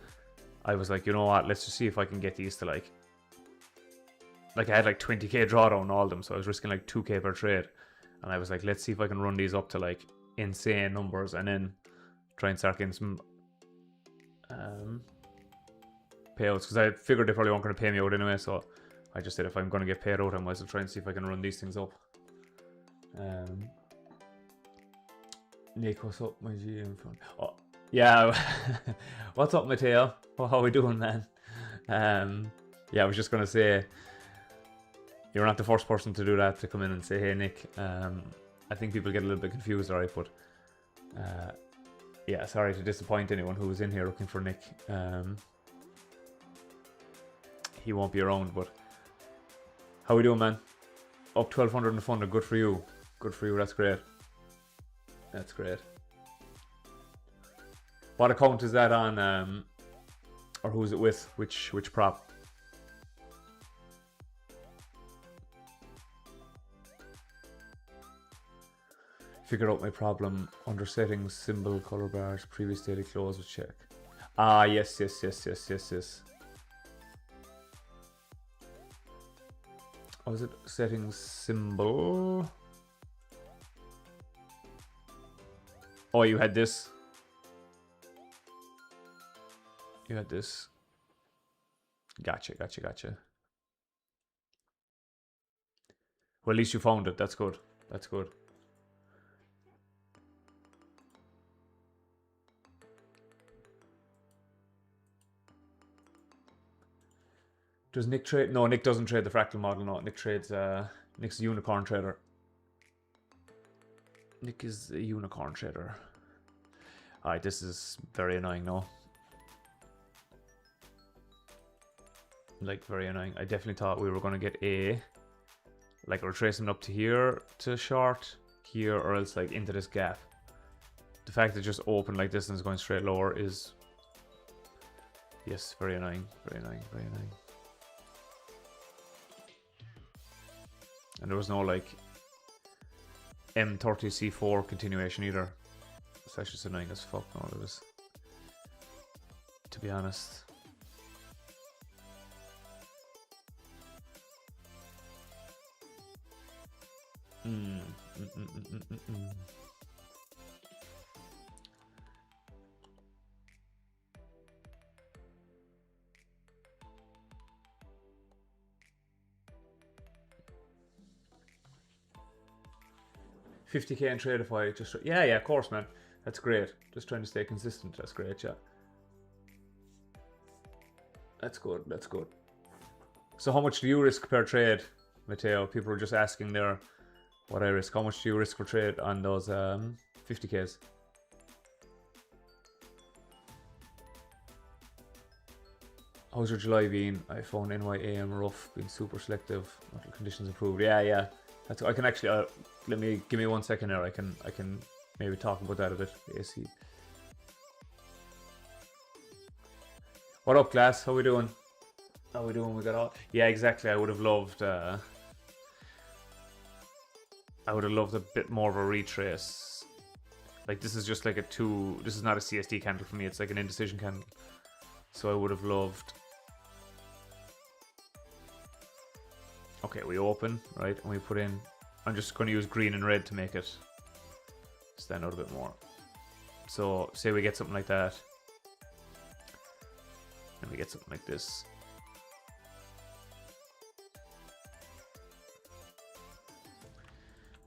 I was like, you know what, let's just see if I can get these to like I had like 20k drawdown on all of them, so I was risking like 2k per trade, and I was like, let's see if I can run these up to like insane numbers, and then try and start getting some payouts, because I figured they probably weren't going to pay me out anyway. So I just said, if I'm going to get paid out, I might as well try and see if I can run these things up. Nick, what's up, my GM phone? Oh, yeah. What's up, Mateo? Well, how we doing, man? Yeah, I was just going to say, you're not the first person to do that, to come in and say, hey, Nick. I think people get a little bit confused, alright, but yeah, sorry to disappoint anyone who was in here looking for Nick. He won't be around, but how we doing, man? Up 1,200 in funded, good for you. Good for you, that's great. That's great. What account is that on, or who's it with? Which prop? Figure out my problem under settings, symbol, color bars, previous daily close with check. Ah, yes. Oh, is it settings, symbol? Oh, you had this. You had this. Gotcha. Well, at least you found it. That's good. That's good. Does Nick trade? No, Nick doesn't trade the fractal model. No, Nick trades. Nick's a unicorn trader. Nick is a unicorn trader. Alright, this is very annoying, no? Like, very annoying. I definitely thought we were going to get a... like, retracement up to here to short, here or else like into this gap. The fact that it just opened like this and is going straight lower is, yes, very annoying, very annoying, very annoying. And there was no like M30C4 continuation either. So that's just annoying as fuck, all of this, to be honest. Mm. 50k in TradeWise, just yeah, of course, man. That's great. Just trying to stay consistent. That's great, yeah. That's good. That's good. So, how much do you risk per trade, Matteo? People are just asking there what I risk. How much do you risk per trade on those 50ks? How's your July been? I found NYAM rough, been super selective. Market conditions improved. Yeah. That's, I can actually give me 1 second there. I can maybe talk about that a bit. AC. What up, class? How we doing? How we doing? We got all. Yeah, exactly. I would have loved. I would have loved a bit more of a retrace. Like this is just like a two. This is not a CSD candle for me. It's like an indecision candle. So I would have loved. Okay, we open, right, and we put in, I'm just going to use green and red to make it stand out a bit more. So, say we get something like that, and we get something like this.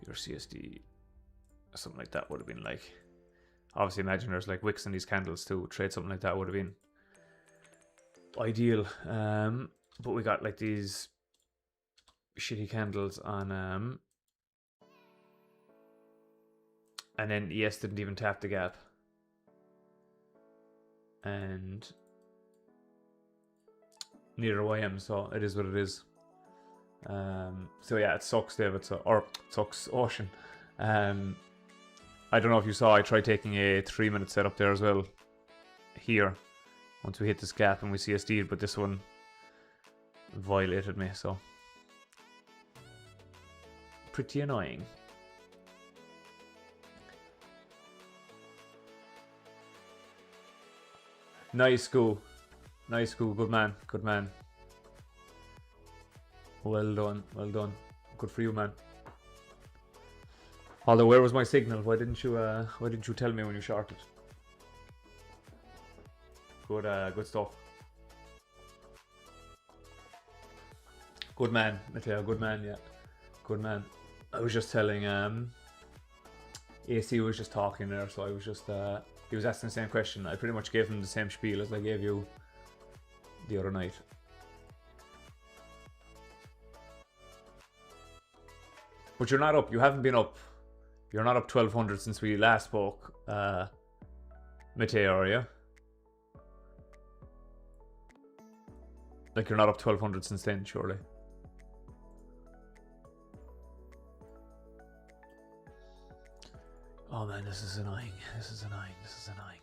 Your CSD, something like that would have been like, obviously imagine there's like wicks in these candles too, trade something like that would have been ideal. But we got like these shitty candles on and then ES didn't even tap the gap, and neither YM, so it is what it is. So yeah, it sucks, David, or it sucks, Ocean. I don't know if you saw, I tried taking a 3-minute setup there as well here once we hit this gap and we CSD'd, but this one violated me, so pretty annoying. Nice go. Nice go. Good man. Good man. Well done. Well done. Good for you, man. Although, where was my signal? Why didn't you tell me when you shorted? Good good stuff. Good man, Matteo. Good man, yeah. Good man. I was just telling AC was just talking there, so I was just he was asking the same question. I pretty much gave him the same spiel as I gave you the other night. But you're not up. You haven't been up. You're not up 1200 since we last spoke, Matteo, are you? Like you're not up 1200 since then, surely. Oh man, this is annoying. This is annoying. This is annoying.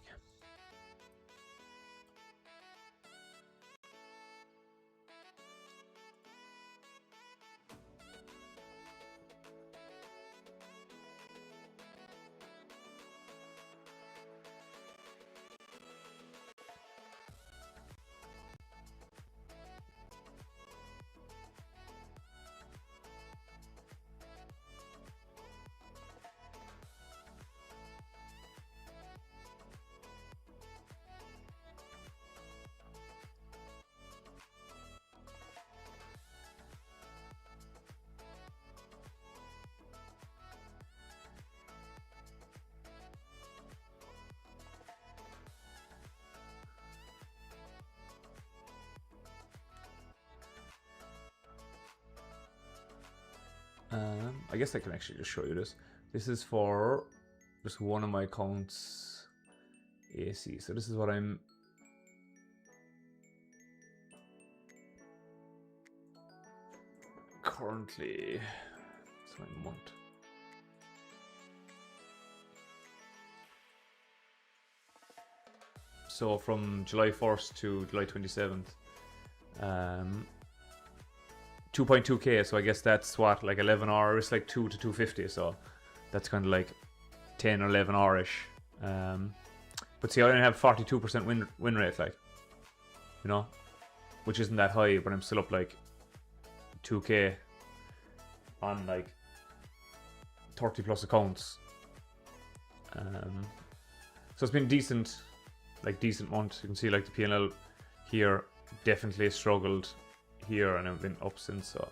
I guess I can actually just show you this. This is for just one of my accounts, AC. So this is what I'm currently. It's my month. So from July 1st to July 27th, 2.2k. So I guess that's what, like 11 hours, like 2 to 250. So that's kind of like 10 or 11 hour-ish. But see, I only have 42% win rate, like, you know, which isn't that high, but I'm still up like 2k on like 30 plus accounts. So it's been decent, like decent month. You can see like the P&L here definitely struggled here, and I've been up since. So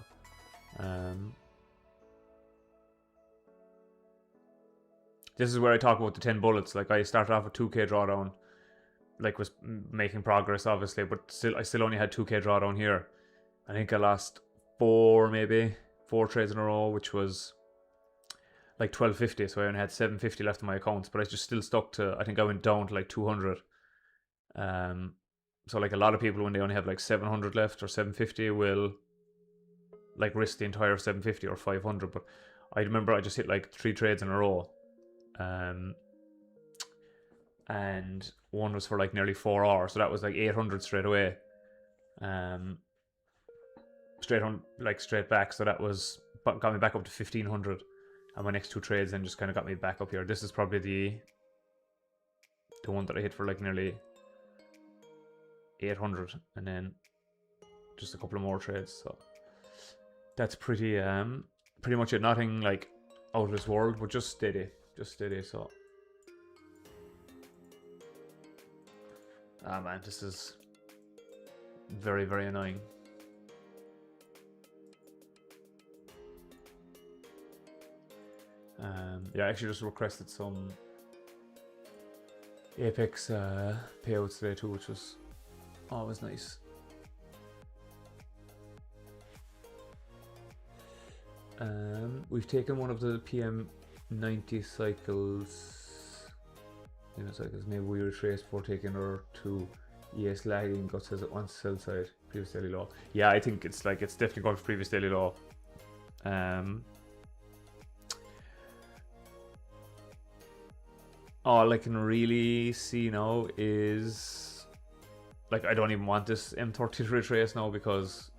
this is where I talk about the 10 bullets. Like I started off with 2k drawdown, like was making progress obviously, but I still only had 2k drawdown here. I think I lost four trades in a row, which was like 1250. So I only had 750 left in my accounts, but I just still stuck to, I think I went down to like 200. So like a lot of people, when they only have like 700 left or 750, will like risk the entire 750 or 500. But I remember I just hit like 3 trades in a row. And one was for like nearly 4 hours, so that was like 800 straight away. Straight back, so that was got me back up to 1500, and my next 2 trades then just kind of got me back up here. This is probably the one that I hit for like nearly 800, and then just a couple of more trades. So that's pretty much it. Nothing like out of this world, but just steady. So man, this is very, very annoying. Yeah, I actually just requested some Apex payouts today too, which was always nice. We've taken one of the PM90 cycles. Maybe we retrace before taking our 2 ES lagging. Gut says it wants sell side, previous daily low. Yeah, I think it's definitely going for previous daily low. All I can really see now is like I don't even want this M30 to retrace now, because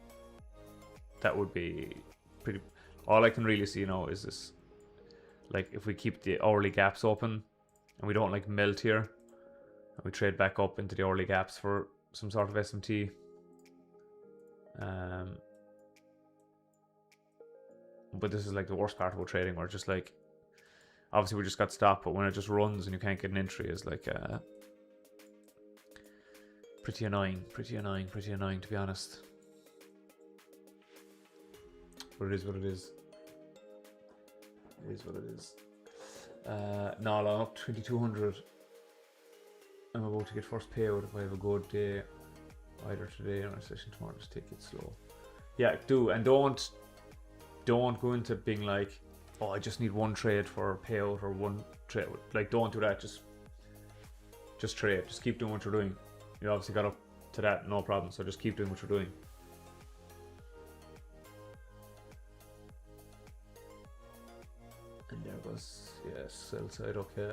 that would be pretty. All I can really see now is this, like if we keep the hourly gaps open and we don't like melt here, and we trade back up into the hourly gaps for some sort of SMT. But this is like the worst part about trading, where just like obviously we just got stopped, but when it just runs and you can't get an entry is like pretty annoying to be honest. But it is what it is. It is what it is. No, I'm up 2200. I'm about to get first payout if I have a good day, either today or a session tomorrow. Just take it slow. Yeah, do, and don't go into being like, oh, I just need one trade for payout or one trade. Like, don't do that. Just trade. Just keep doing what you're doing. You obviously got up to that, no problem. So just keep doing what you're doing. And there goes, yes, sell side, okay.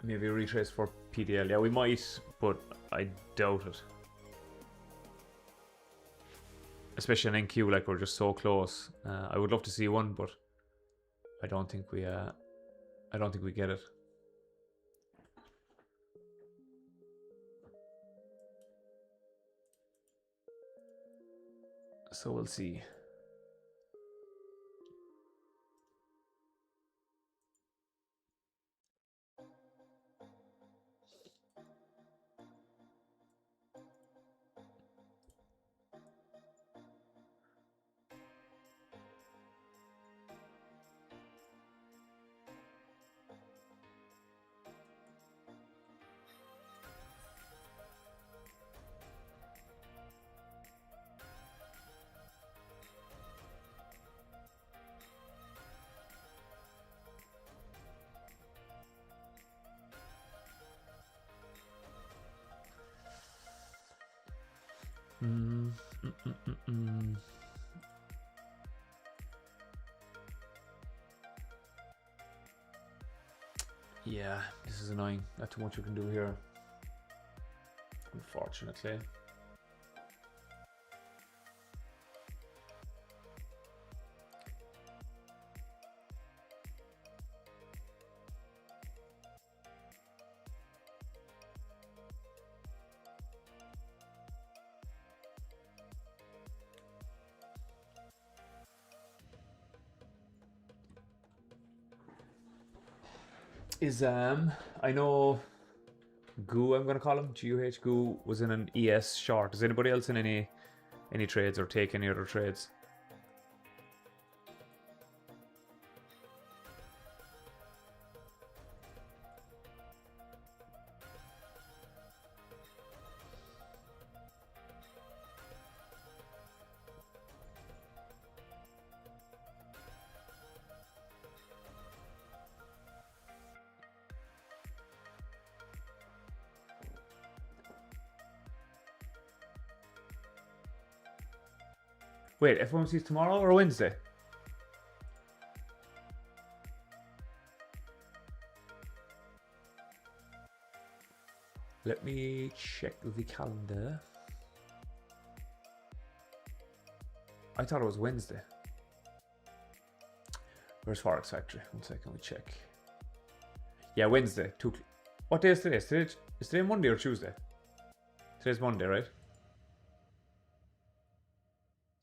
Maybe a retrace for PDL. Yeah, we might, but I doubt it. Especially on NQ, like we're just so close. I would love to see one, but I don't think we get it. So we'll see. Yeah, this is annoying. Not too much you can do here, unfortunately. Is I know Goo, I'm gonna call him GUH. Goo was in an ES short. Is anybody else in any trades or take any other trades? Wait, FOMC is tomorrow or Wednesday? Let me check the calendar. I thought it was Wednesday. Where's Forex Factory? 1 second, we check. Yeah, Wednesday. What day is today? Is today Monday or Tuesday? Today's Monday, right?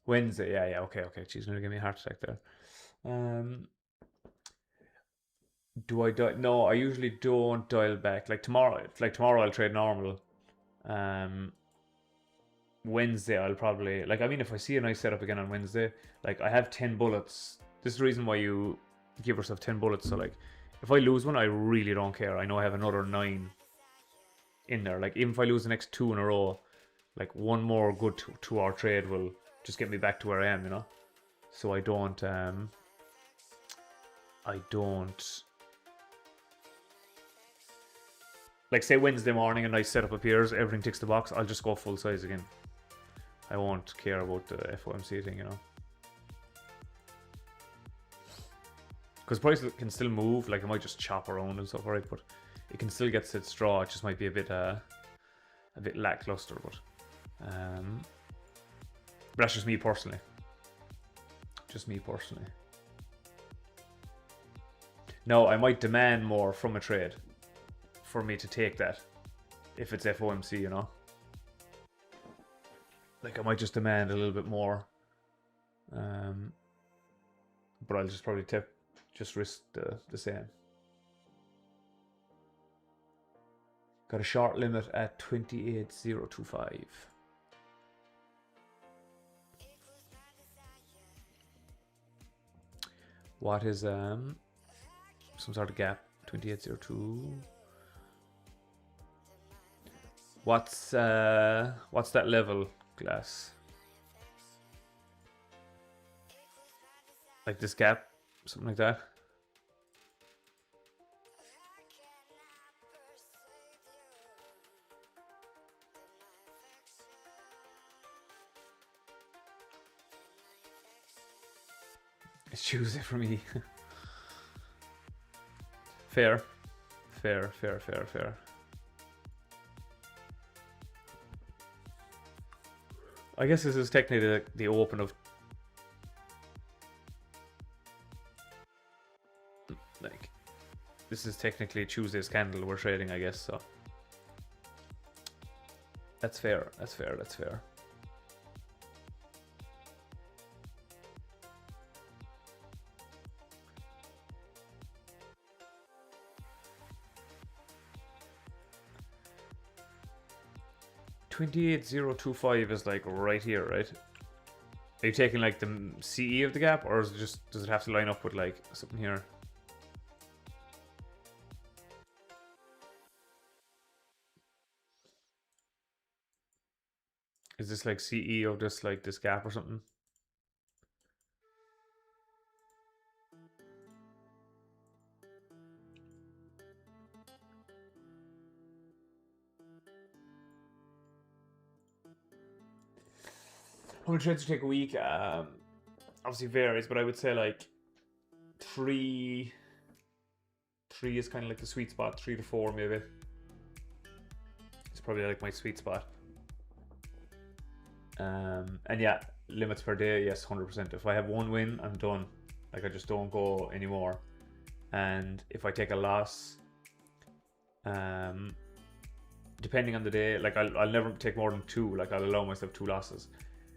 Wednesday, yeah, okay. Jeez, gonna give me a heart attack there. Do I dial? No, I usually don't dial back. Like tomorrow I'll trade normal. Wednesday I'll probably, like, I mean, if I see a nice setup again on Wednesday, like I have 10 bullets. This is the reason why you give yourself 10 bullets. So like, if I lose one, I really don't care. I know I have another 9 in there. Like even if I lose the next 2 in a row, like one more good 2-hour trade will just get me back to where I am, you know. So I don't like, say Wednesday morning a nice setup appears, everything ticks the box, I'll just go full size again. I won't care about the FOMC thing, you know. Because price can still move, like it might just chop around and stuff, right? But it can still get to its straw. It just might be a bit lackluster, but that's just me personally. Just me personally. No, I might demand more from a trade for me to take that if it's FOMC, you know. Like I might just demand a little bit more, but I'll just probably just risk the same. Got a short limit at 28,025. What is some sort of gap? 2802. What's that level, Glass? Like this gap, something like that. It's Tuesday for me. Fair. I guess this is technically the open of, like, this is technically Tuesday's candle we're trading, I guess, so that's fair. 28,025 is like right here, right? Are you taking like the CE of the gap, or is it just, does it have to line up with like something here? Is this like CE of just like this gap or something? How many trades do you take a week? Obviously varies, but I would say like three 3 is kind of like the sweet spot. 3 to 4 maybe. It's probably like my sweet spot. And yeah, limits per day, yes, 100%. If I have one win, I'm done. Like I just don't go anymore. And if I take a loss, depending on the day, like I'll never take more than 2. Like I'll allow myself 2 losses.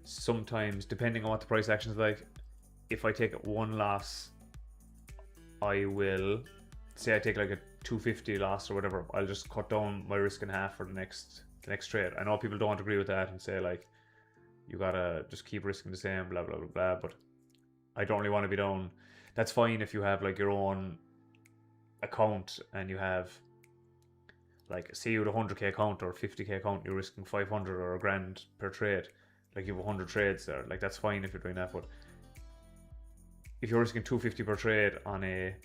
Sometimes, depending on what the price action is like, if I take 1 loss, I will say I take like a 250 loss or whatever. I'll just cut down my risk in half for the next trade. I know people don't agree with that and say like you gotta just keep risking the same, blah blah blah blah. But I don't really want to be down. That's fine if you have like your own account and you have like, say you have a 100k account or a 50k account, you're risking 500 or $1,000 per trade. Like you have 100 trades there. Like that's fine if you're doing that. But if you're risking 250 per trade on a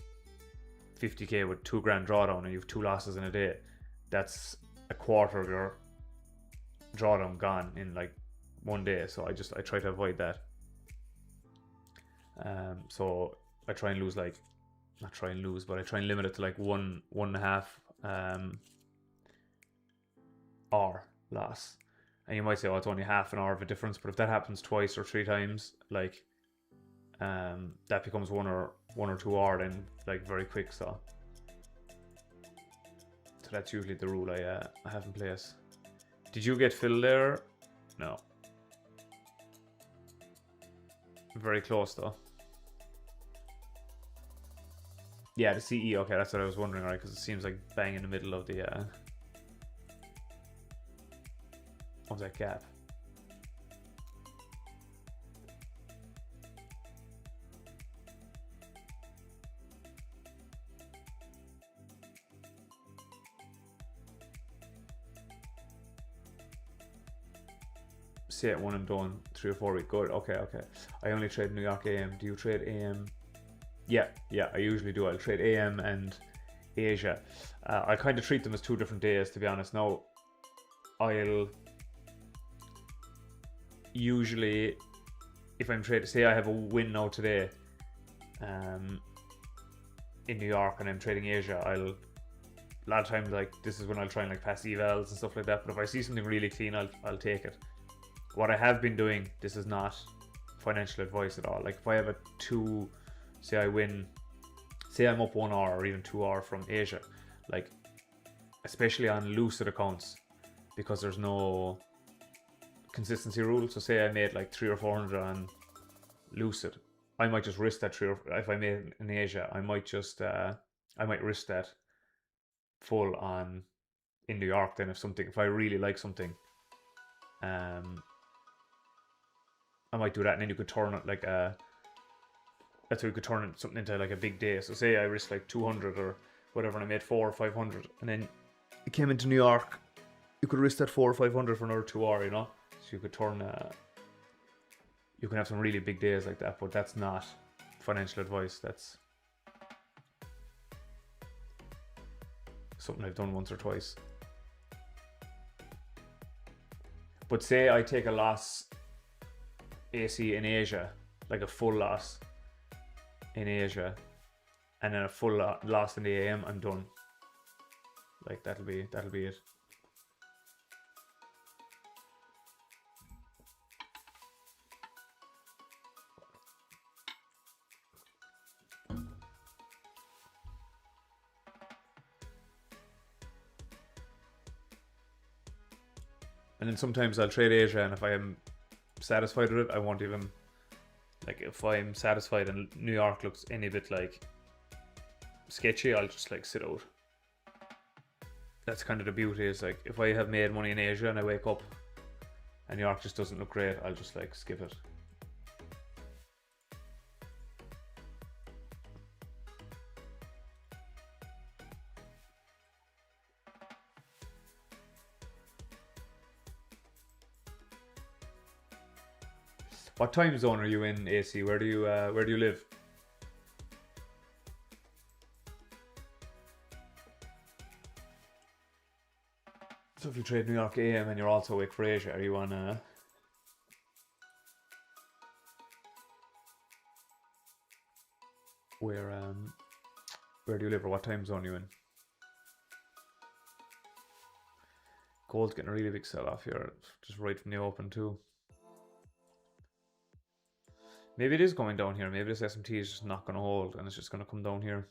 50k with $2,000 drawdown and you have 2 losses in a day, that's a quarter of your drawdown gone in like one day. So I try to avoid that. So I try and lose, like, not try and lose, but I try and limit it to like 1.5 hour loss. And you might say, oh, it's only half an hour of a difference, but if that happens twice or 3 times, like that becomes 1 or 2 hour then, like, very quick. So that's usually the rule I have in place. Did you get filled there? No. Very close though. Yeah, the CE. Okay, that's what I was wondering, right? Because it seems like bang in the middle of the of that gap. Say it one and done, 3 or 4 weeks. Good. Okay. I only trade New York AM. Do you trade AM? Yeah, I usually do. I'll trade AM and Asia. I kind of treat them as 2 different days, to be honest. Now, I'll usually, if I'm trading, say I have a win now today in New York and I'm trading Asia, a lot of times, like, this is when I'll try and like pass evals and stuff like that. But if I see something really clean, I'll take it. What I have been doing, this is not financial advice at all. Like, if I have a 2, say I win, say I'm up 1 hour or even 2 hour from Asia, like, especially on Lucid accounts, because there's no consistency rule. So say I made like 300 or 400 on Lucid, I might just risk that 3, or if I made in Asia, I might just I might risk that full on in New York. Then if I really like something, I might do that, and then you could turn it like that's how you could turn it something into like a big day. So say I risked like 200 or whatever, and I made 400 or 500, and then it came into New York, you could risk that 400 or 500 for another 2 hours, you know. So you could turn you can have some really big days like that. But that's not financial advice. That's something I've done once or twice. But say I take a loss AC in Asia, like a full loss in Asia, and then a full loss in the AM, I'm done. Like, that'll be it. And then sometimes I'll trade Asia, and if I am satisfied with it, I won't even, like, if I'm satisfied and New York looks any bit like sketchy, I'll just like sit out. That's kind of the beauty, is like, if I have made money in Asia and I wake up and New York just doesn't look great, I'll just like skip it. What time zone are you in, AC? Where do you live? So if you trade New York AM and you're also awake for Asia, are you on where Where do you live, or what time zone are you in? Gold's getting a really big sell-off here, just right from the open too. Maybe it is going down here. Maybe this S&T is just not going to hold and it's just going to come down here.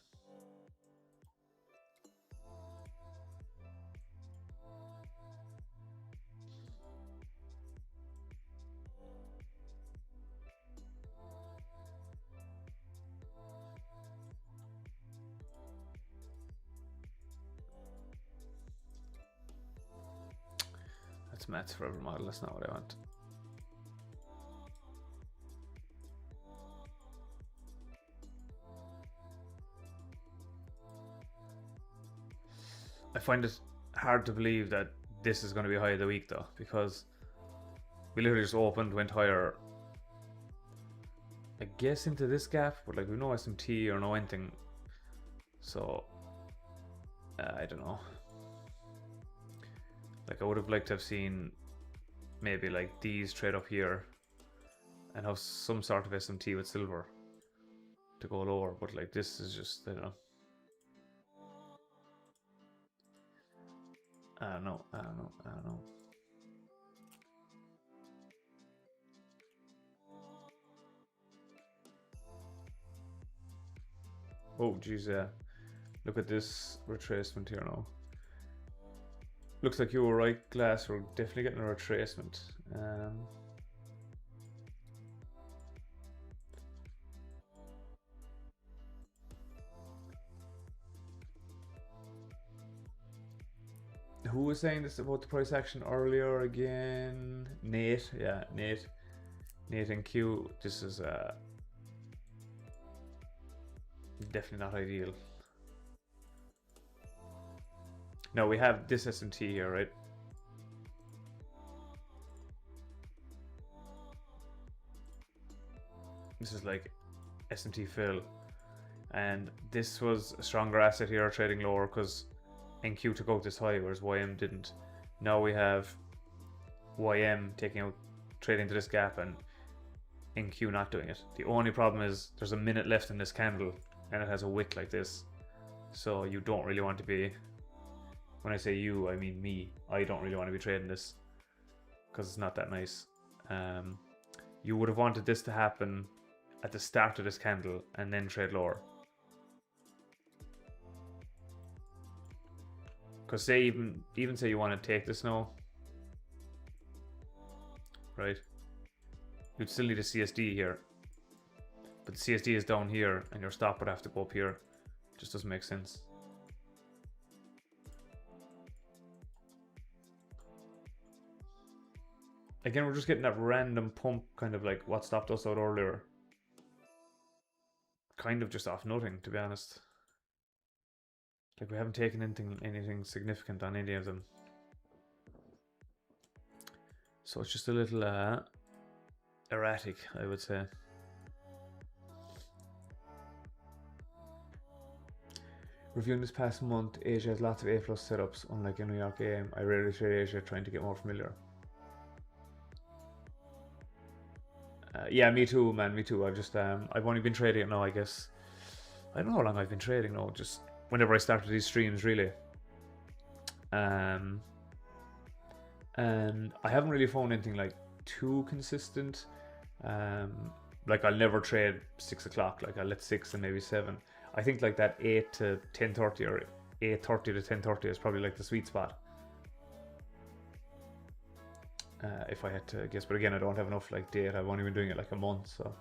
That's Matt's forever model. That's not what I want. I find it hard to believe that this is going to be high of the week though, because we literally just opened, went higher, I guess, into this gap, but like we no SMT or no anything, so I don't know. Like I would have liked to have seen maybe like these trade up here and have some sort of SMT with silver to go lower, but like this is just, I don't know. I don't know. Oh, geez, yeah. Look at this retracement here now. Looks like you were right, Glass. We're definitely getting a retracement. Who was saying this about the price action earlier again? Nate, yeah, Nate and Q. This is definitely not ideal. Now we have this SMT here, right? This is like SMT fill, and this was a stronger asset here trading lower because NQ took out this high, whereas YM didn't. Now we have YM taking out, trading to this gap, and NQ not doing it. The only problem is there's a minute left in this candle and it has a wick like this, so you don't really want to be, when I say you, I mean me, I don't really want to be trading this because it's not that nice. You would have wanted this to happen at the start of this candle and then trade lower. Because say even say you want to take this now, right? You'd still need a CSD here, but the CSD is down here and your stop would have to go up here. It just doesn't make sense. Again, we're just getting that random pump, kind of like what stopped us out earlier. Kind of just off nothing, to be honest. Like we haven't taken anything significant on any of them. So it's just a little erratic, I would say. Reviewing this past month, Asia has lots of A+ setups, unlike in New York AM. I rarely trade Asia, trying to get more familiar. Yeah, me too, man, me too. I've only been trading it now, I guess. I don't know how long I've been trading now, just whenever I started these streams, really. And I haven't really found anything like too consistent. Like I'll never trade 6 o'clock, like I'll let 6 and maybe 7. I think like that 8 to 10:30 or 8:30 to 10:30 is probably like the sweet spot. If I had to guess, but again, I don't have enough like data. I've only been doing it like a month, so.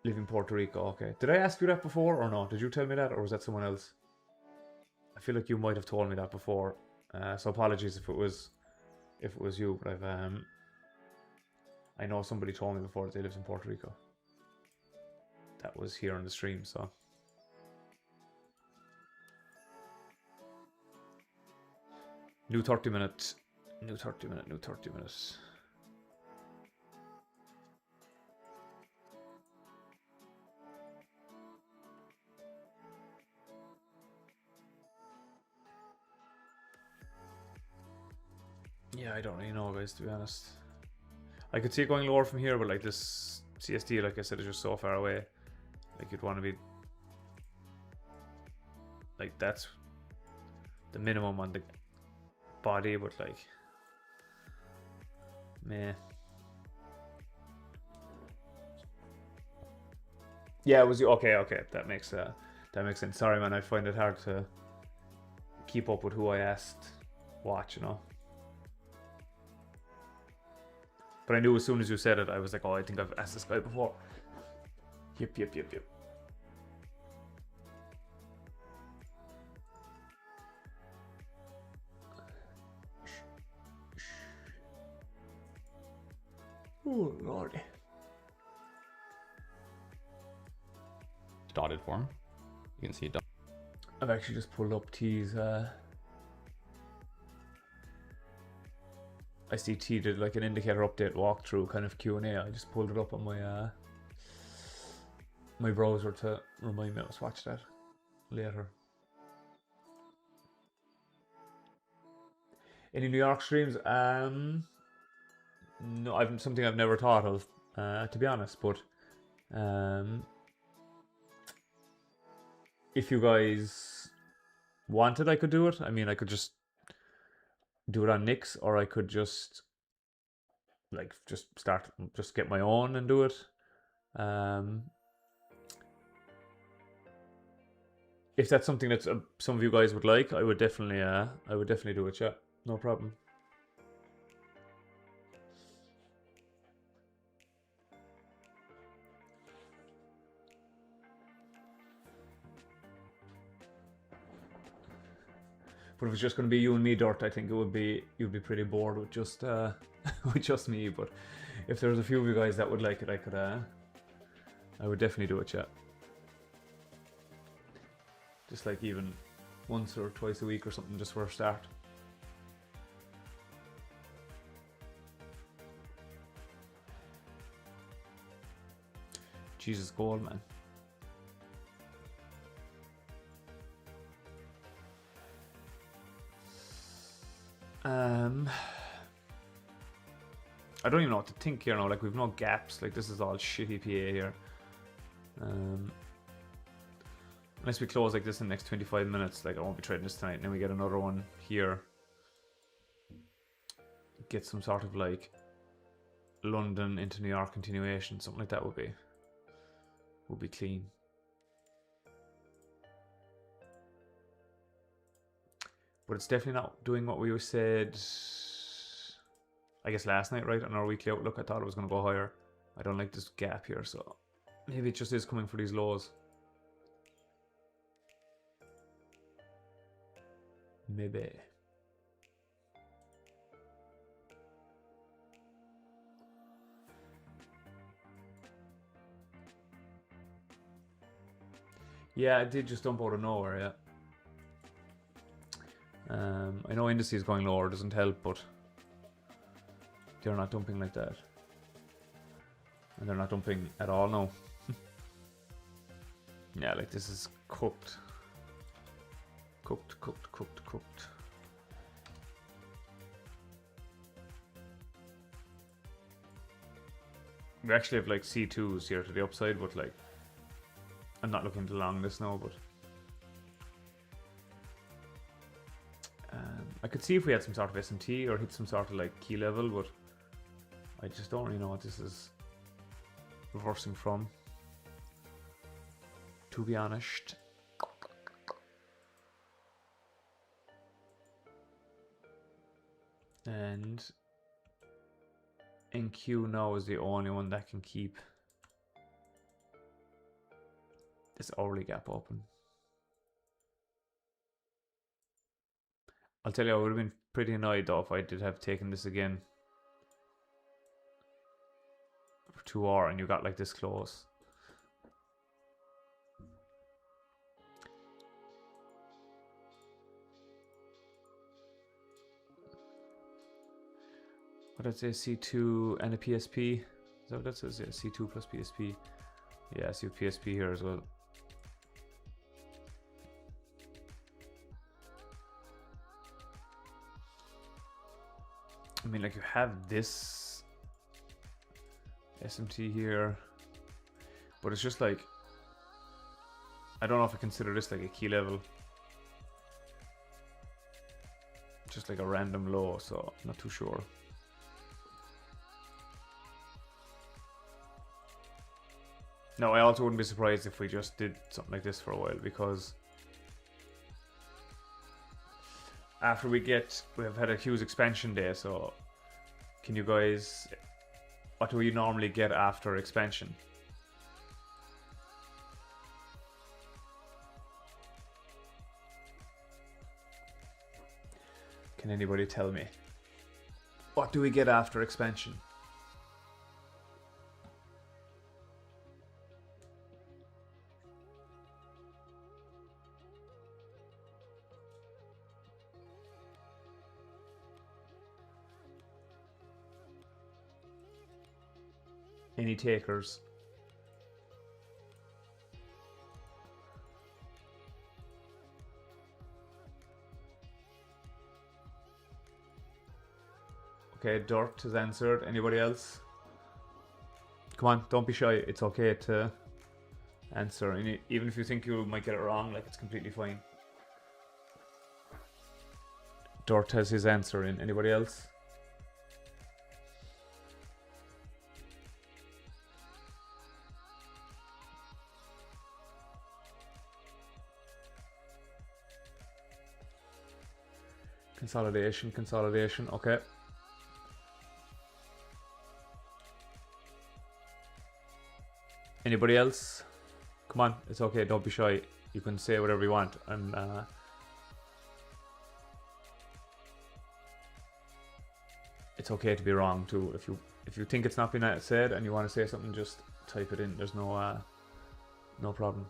Live in Puerto Rico, okay. Did I ask you that before or no? Did you tell me that, or was that someone else? I feel like you might have told me that before, so apologies if it was you, but I know somebody told me before that they lived in Puerto Rico. That was here on the stream, so. New 30 minutes. New 30 minutes. Yeah, I don't really know, guys, to be honest. I could see it going lower from here, but like this CST, like I said, is just so far away. Like you'd want to be like, that's the minimum on the body, but like, meh. Yeah, it was okay. That makes sense. Sorry, man. I find it hard to keep up with who I asked watch, you know. But I knew as soon as you said it, I was like, oh, I think I've asked this guy before. Yep. Oh, Lordy. Dotted form. You can see it. I've actually just pulled up T's. I see T did like an indicator update walkthrough kind of Q&A. I just pulled it up on my my browser to remind me I must watch that later. Any New York streams? No, something I've never thought of, to be honest. But if you guys wanted, I could do it. I mean, I could just do it on Nick's, or I could just get my own and do it. If that's something that some of you guys would like, I would definitely do it. Yeah, no problem. But if it's just going to be you and me, Dirt, I think you'd be pretty bored with just with just me. But if there's a few of you guys that would like it, I would definitely do it. Yeah. Just like even once or twice a week or something, just for a start. Jesus, gold, man. I don't even know what to think here now. Like, we've no gaps. Like, this is all shitty PA here. Unless we close like this in the next 25 minutes, like I won't be trading this tonight, and then we get another one here. Get some sort of like London into New York continuation, something like that would be clean. But it's definitely not doing what we said, I guess last night, right? On our weekly outlook, I thought it was going to go higher. I don't like this gap here, so maybe it just is coming for these lows. Maybe. Yeah, it did just dump out of nowhere, yeah. I know indices going lower doesn't help, but they're not dumping like that. And they're not dumping at all, no. Yeah, like this is cooked. Cooked. We actually have like C2s here to the upside, but like I'm not looking to long this now, but I could see if we had some sort of SMT or hit some sort of like key level, but I just don't really know what this is reversing from, to be honest. And NQ now is the only one that can keep this hourly gap open. I'll tell you, I would have been pretty annoyed though if I did have taken this again for 2 hours and you got like this close. What did I say? C2 and a PSP? Is that what that says? Yeah, C2 plus PSP. Yeah, I see a PSP here as well. I mean, like, you have this SMT here. But it's just like, I don't know if I consider this like a key level. Just like a random low, so I'm not too sure. No, I also wouldn't be surprised if we just did something like this for a while, because after we've had a huge expansion day, so can you guys, what do we normally get after expansion? Can anybody tell me? What do we get after expansion? Any takers? Okay, Dirt has answered. Anybody else? Come on, don't be shy. It's okay to answer. And even if you think you might get it wrong, like, it's completely fine. Dirt has his answer in. Anybody else? Consolidation, okay. Anybody else? Come on, it's okay, don't be shy. You can say whatever you want. And it's okay to be wrong too. If you think it's not been said and you want to say something, just type it in. There's no problem.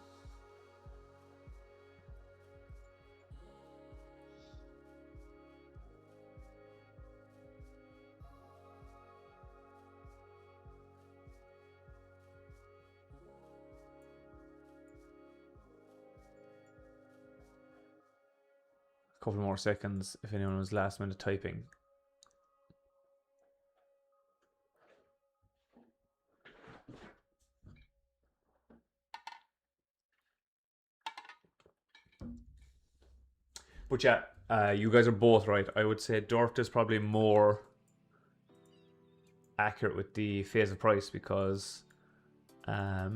Couple more seconds if anyone was last minute typing. But yeah, you guys are both right. I would say Dirt is probably more accurate with the phase of price, because yeah,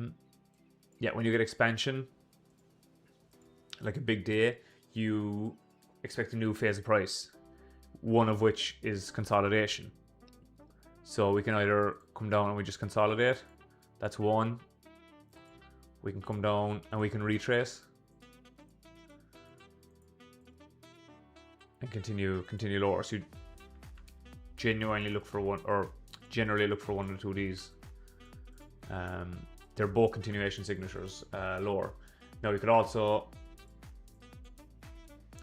when you get expansion, like a big day, you expect a new phase of price, one of which is consolidation. So we can either come down and we just consolidate. That's one. We can come down and we can retrace and continue lower. So you genuinely look for one, or generally look for one or two of these. They're both continuation signatures lower. Now you could also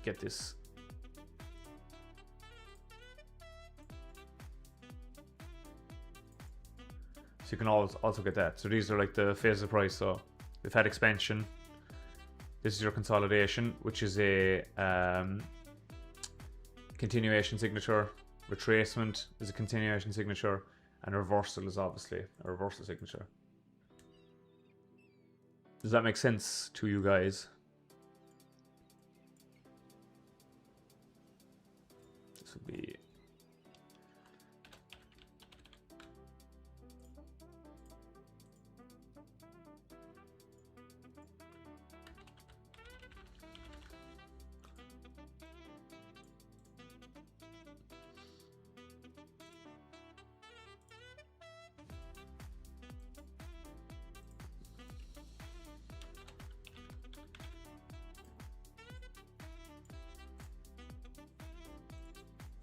get this. So you can also get that. So these are like the phase of price. So we've had expansion. This is your consolidation, which is a continuation signature. Retracement is a continuation signature, and reversal is obviously a reversal signature. Does that make sense to you guys? This would be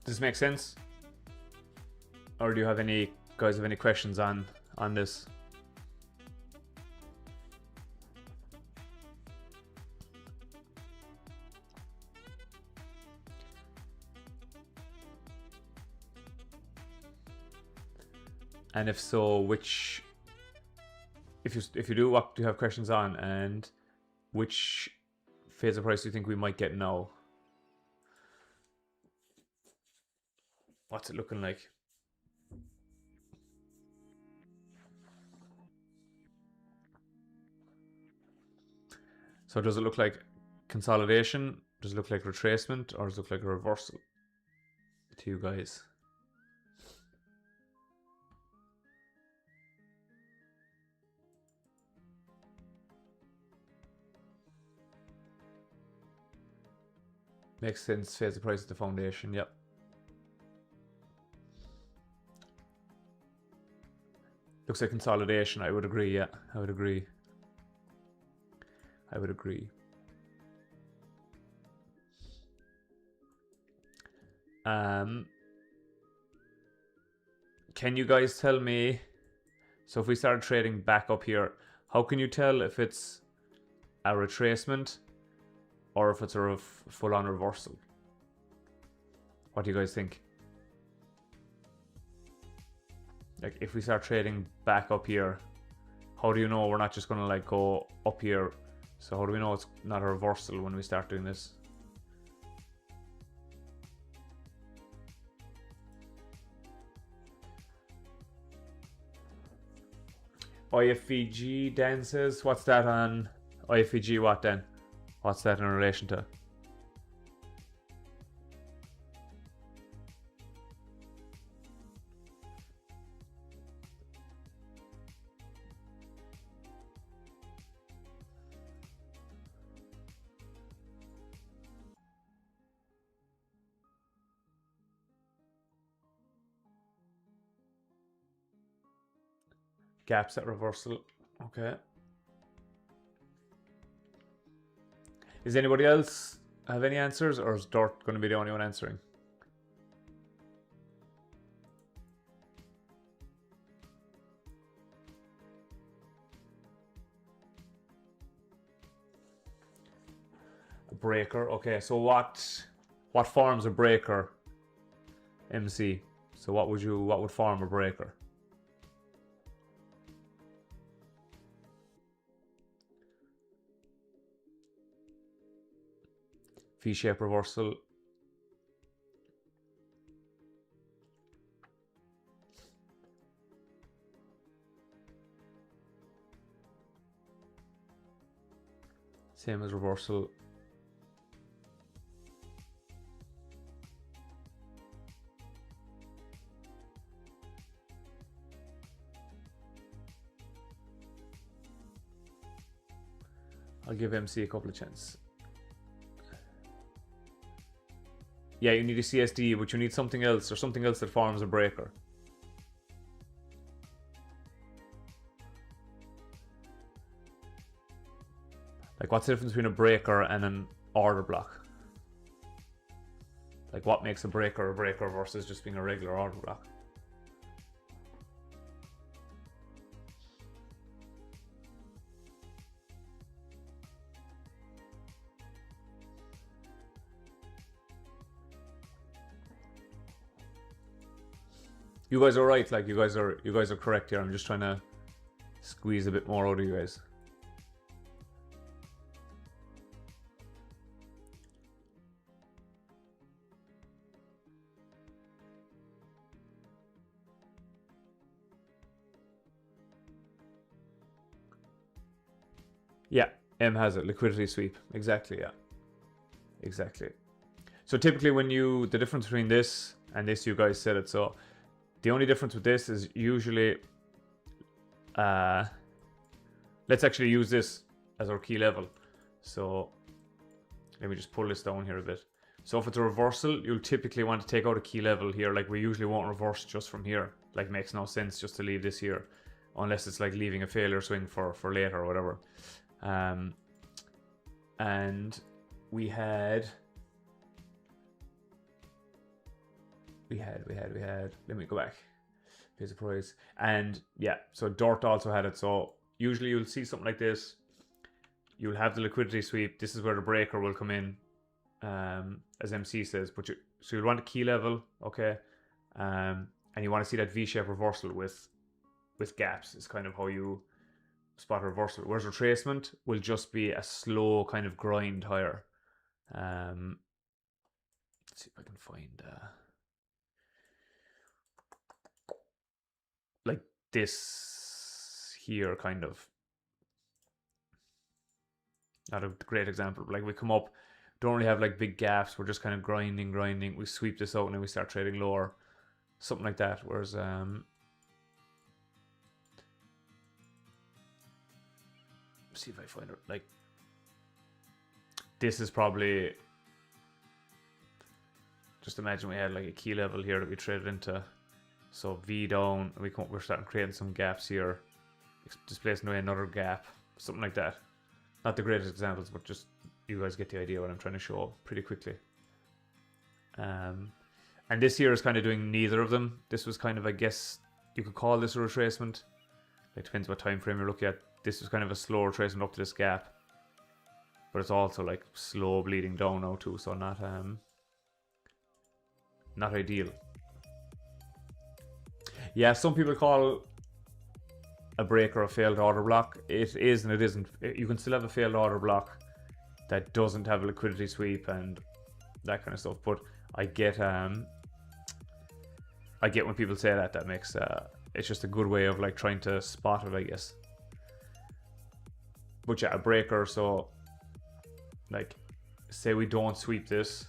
Does this make sense? Or do you have any guys have any questions on this? And if so, which, if you do, what do you have questions on, and which phase of price do you think we might get now? What's it looking like? So does it look like consolidation? Does it look like retracement? Or does it look like a reversal to you guys? Makes sense. Phase the price of the foundation. Yep. Looks like consolidation. I would agree. Yeah, I would agree. I would agree. Can you guys tell me? So if we start trading back up here, how can you tell if it's a retracement or if it's a full-on reversal? What do you guys think? Like if we start trading back up here, how do you know we're not just going to like go up here? So how do we know it's not a reversal when we start doing this? IFVG Dan says, what's that on IFVG? What then? What's that in relation to? Gaps at reversal. Okay. Is anybody else have any answers, or is Dort going to be the only one answering? A breaker. Okay, so what forms a breaker, MC? So what would form a breaker? V-shape reversal. Same as reversal. I'll give MC a couple of chances. Yeah, you need a CSD, but you need something else, or something else that forms a breaker. Like, what's the difference between a breaker and an order block? Like, what makes a breaker versus just being a regular order block? You guys are right. Like, you guys are correct here. I'm just trying to squeeze a bit more out of you guys. Yeah, M has it. Liquidity sweep. Exactly, yeah. Exactly. So typically the difference between this and this, you guys said it. So the only difference with this is usually, let's actually use this as our key level. So let me just pull this down here a bit. So if it's a reversal, you'll typically want to take out a key level here. Like we usually won't reverse just from here. Like makes no sense just to leave this here. Unless it's like leaving a failure swing for later or whatever. And we had, let me go back. Here's the price. And yeah, so Dort also had it. So usually you'll see something like this. You'll have the liquidity sweep. This is where the breaker will come in, as MC says. But so you'll want a key level, okay? And you want to see that V-shape reversal with gaps. Is kind of how you spot a reversal. Whereas retracement will just be a slow kind of grind higher. Let's see if I can find like this here kind of. not a great example, but like we come up, don't really have like big gaps, we're just kind of grinding, we sweep this out and then we start trading lower, something like that. Whereas see if I find it, like this is probably, just imagine we had like a key level here that we traded into, so V down, we come up, we're starting creating some gaps here, displacing away another gap, something like that. Not the greatest examples, but just you guys get the idea what I'm trying to show pretty quickly. And this here is kind of doing neither of them. This was kind of, I guess you could call this a retracement. It depends what time frame you're looking at. This was kind of a slow retracement up to this gap, but it's also like slow bleeding down now too, so not ideal. Yeah, some people call a break or a failed order block. It is and it isn't. You can still have a failed order block that doesn't have a liquidity sweep and that kind of stuff. But I get when people say that. That makes it's just a good way of like trying to spot it, I guess. But yeah, a breaker. So like, say we don't sweep this,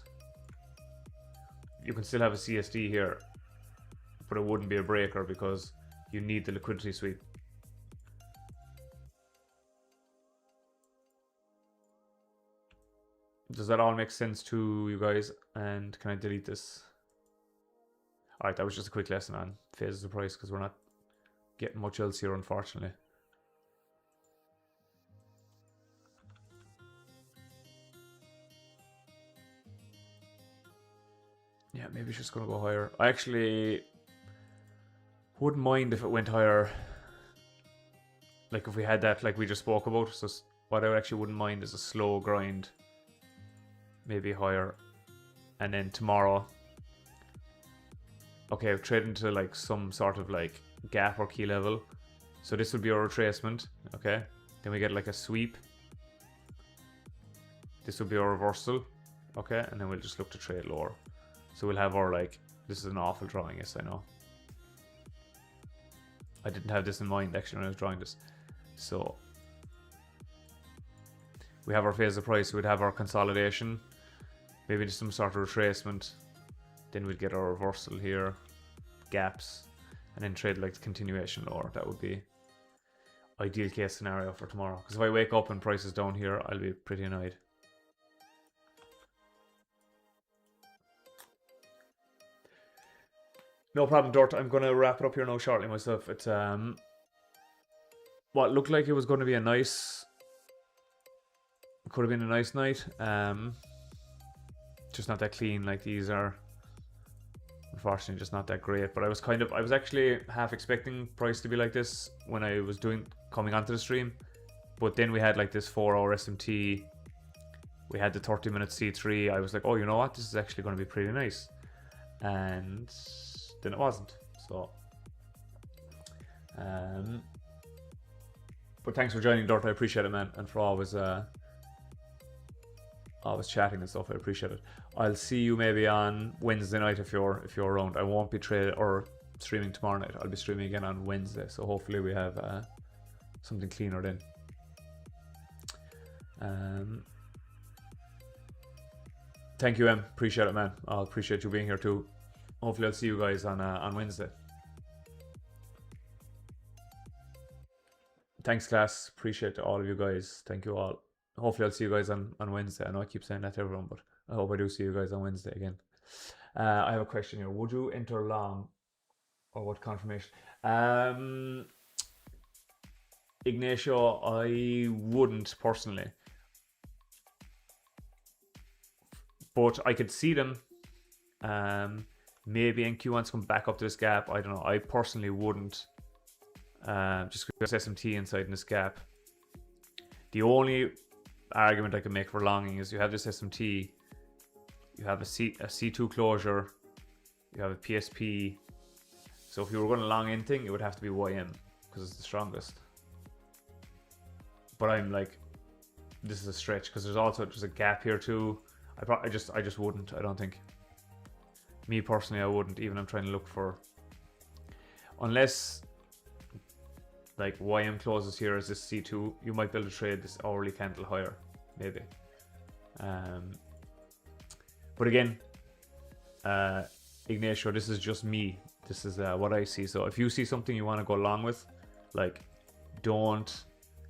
you can still have a CSD here, but it wouldn't be a breaker because you need the liquidity sweep. Does that all make sense to you guys? And can I delete this? Alright, that was just a quick lesson on phases of price because we're not getting much else here, unfortunately. Yeah, maybe it's just going to go higher. I actually wouldn't mind if it went higher. Like if we had that, like we just spoke about. So what I actually wouldn't mind is a slow grind. Maybe higher. And then tomorrow. Okay, I've traded into like some sort of like gap or key level. So this would be our retracement. Okay. Then we get like a sweep. This would be our reversal. Okay. And then we'll just look to trade lower. So we'll have our like, this is an awful drawing, yes I know. I didn't have this in mind actually when I was drawing this. So we have our phase of price, we'd have our consolidation, maybe just some sort of retracement, then we'd get our reversal here, gaps, and then trade like the continuation lower. That would be ideal case scenario for tomorrow. Because if I wake up and price is down here, I'll be pretty annoyed. No problem, Dort. I'm going to wrap it up here now shortly myself. It's what looked like it was going to be a nice, could have been a nice night. Just not that clean. Like these are, unfortunately, just not that great. But I was actually half expecting price to be like this when I was coming onto the stream. But then we had like this 4-hour SMT. We had the 30-minute C3. I was like, oh, you know what? This is actually going to be pretty nice. And then it wasn't. So but thanks for joining, Dort. I appreciate it, man, and for always chatting and stuff. I appreciate it. I'll see you maybe on Wednesday night if you're around. I won't be streaming tomorrow night. I'll be streaming again on Wednesday, so hopefully we have something cleaner then. Thank you, Em. Appreciate it, man. I'll appreciate you being here too. Hopefully I'll see you guys on Wednesday. Thanks, class. Appreciate all of you guys. Thank you all. Hopefully I'll see you guys on Wednesday. I know I keep saying that to everyone, but I hope I do see you guys on Wednesday again. I have a question here. Would you enter long or what confirmation? Ignacio, I wouldn't personally. But I could see them. Maybe NQ wants to come back up to this gap. I don't know. I personally wouldn't. Just because SMT inside in this gap. The only argument I can make for longing is you have this SMT, you have a C2 closure, you have a PSP. So if you were going to long anything, it would have to be YM because it's the strongest. But I'm like, this is a stretch because there's a gap here too. I just wouldn't. I don't think. Me personally, I wouldn't. Even I'm trying to look for, unless like YM closes here as this C2, you might be able to trade this hourly candle higher. maybe. But again, Ignacio, this is just me. This is what I see. So if you see something you want to go along with, like, don't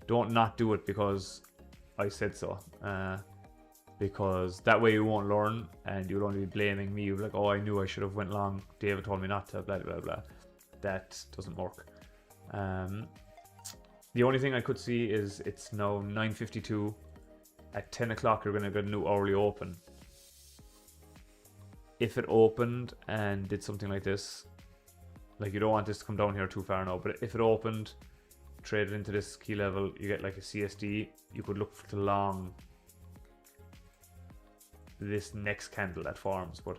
not do it because I said so. Because that way you won't learn, and you'll only be blaming me. You'll be like, oh, I knew I should have went long. David told me not to. Blah blah blah. That doesn't work. The only thing I could see is it's now 9:52. At 10 o'clock, you're going to get a new hourly open. If it opened and did something like this, like, you don't want this to come down here too far now, but if it opened, traded into this key level, you get like a CSD, you could look for the long, this next candle that forms. But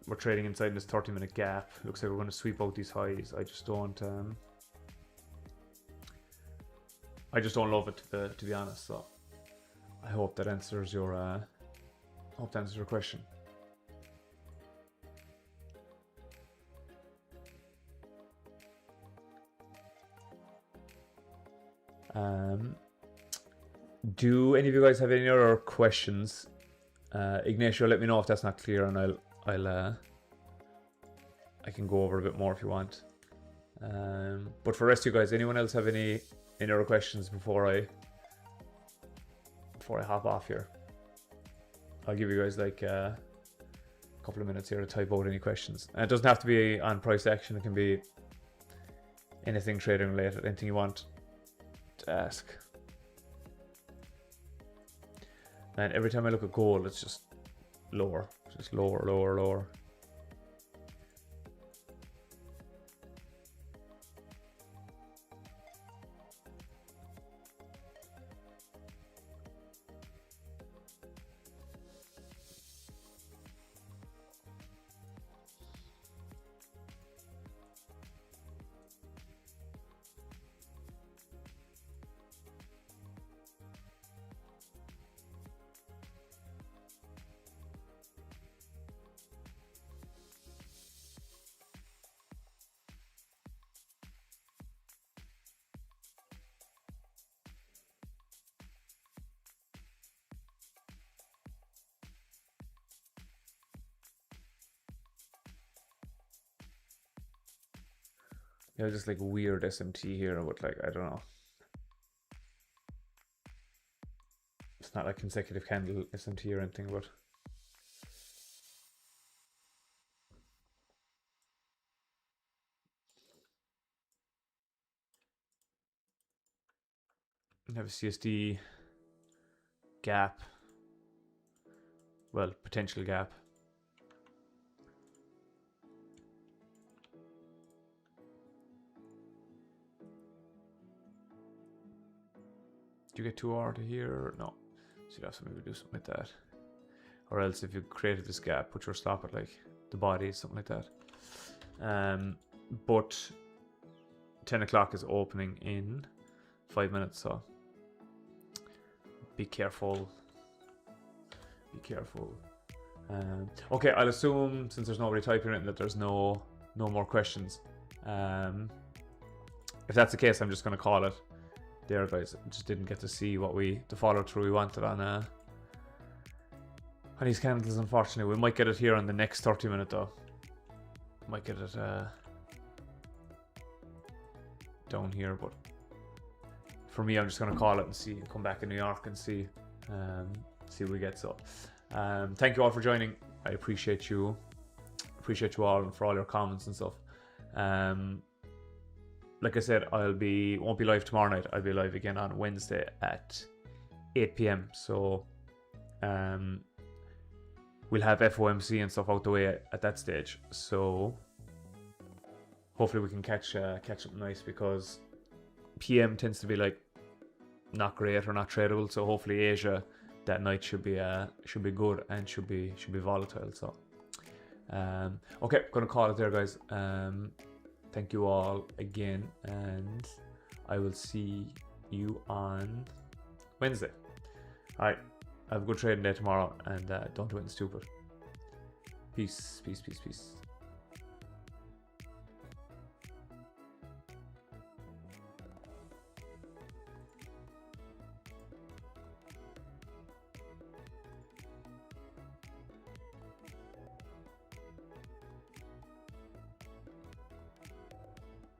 we're trading inside this 30-minute gap. Looks like we're going to sweep out these highs. I just don't love it, to be honest. So I hope that answers your question. Do any of you guys have any other questions? Ignacio, let me know if that's not clear, and I can go over a bit more if you want. But for the rest of you guys, anyone else have any other questions before I hop off here? I'll give you guys like a couple of minutes here to type out any questions. And it doesn't have to be on price action. It can be anything trading related, anything you want to ask. And every time I look at gold, it's just lower, lower. Yeah, just like weird SMT here, but like, I don't know. It's not like consecutive candle SMT or anything, but we have a CSD gap. Well, potential gap. Do you get 2 hour to here? No. So you'd have to maybe do something like that. Or else if you created this gap, put your stop at like the body, something like that. But 10 o'clock is opening in 5 minutes, so be careful. Be careful. Okay, I'll assume, since there's nobody typing it, that there's no more questions. If that's the case, I'm just going to call it there, guys. I just didn't get to see the follow through we wanted on these candles, unfortunately. We might get it here on the next 30 minute though. Might get it down here, but for me, I'm just gonna call it and see, come back in New York and see what we get. So thank you all for joining. I appreciate you all, and for all your comments and stuff. Like I said, won't be live tomorrow night. I'll be live again on Wednesday at 8 p.m. So we'll have FOMC and stuff out the way at that stage. So hopefully we can catch up nice, because PM tends to be like not great or not tradable. So hopefully Asia that night should be good and should be volatile. So okay, gonna call it there, guys. Thank you all again, and I will see you on Wednesday. All right, have a good trading day tomorrow, and don't do anything stupid. Peace.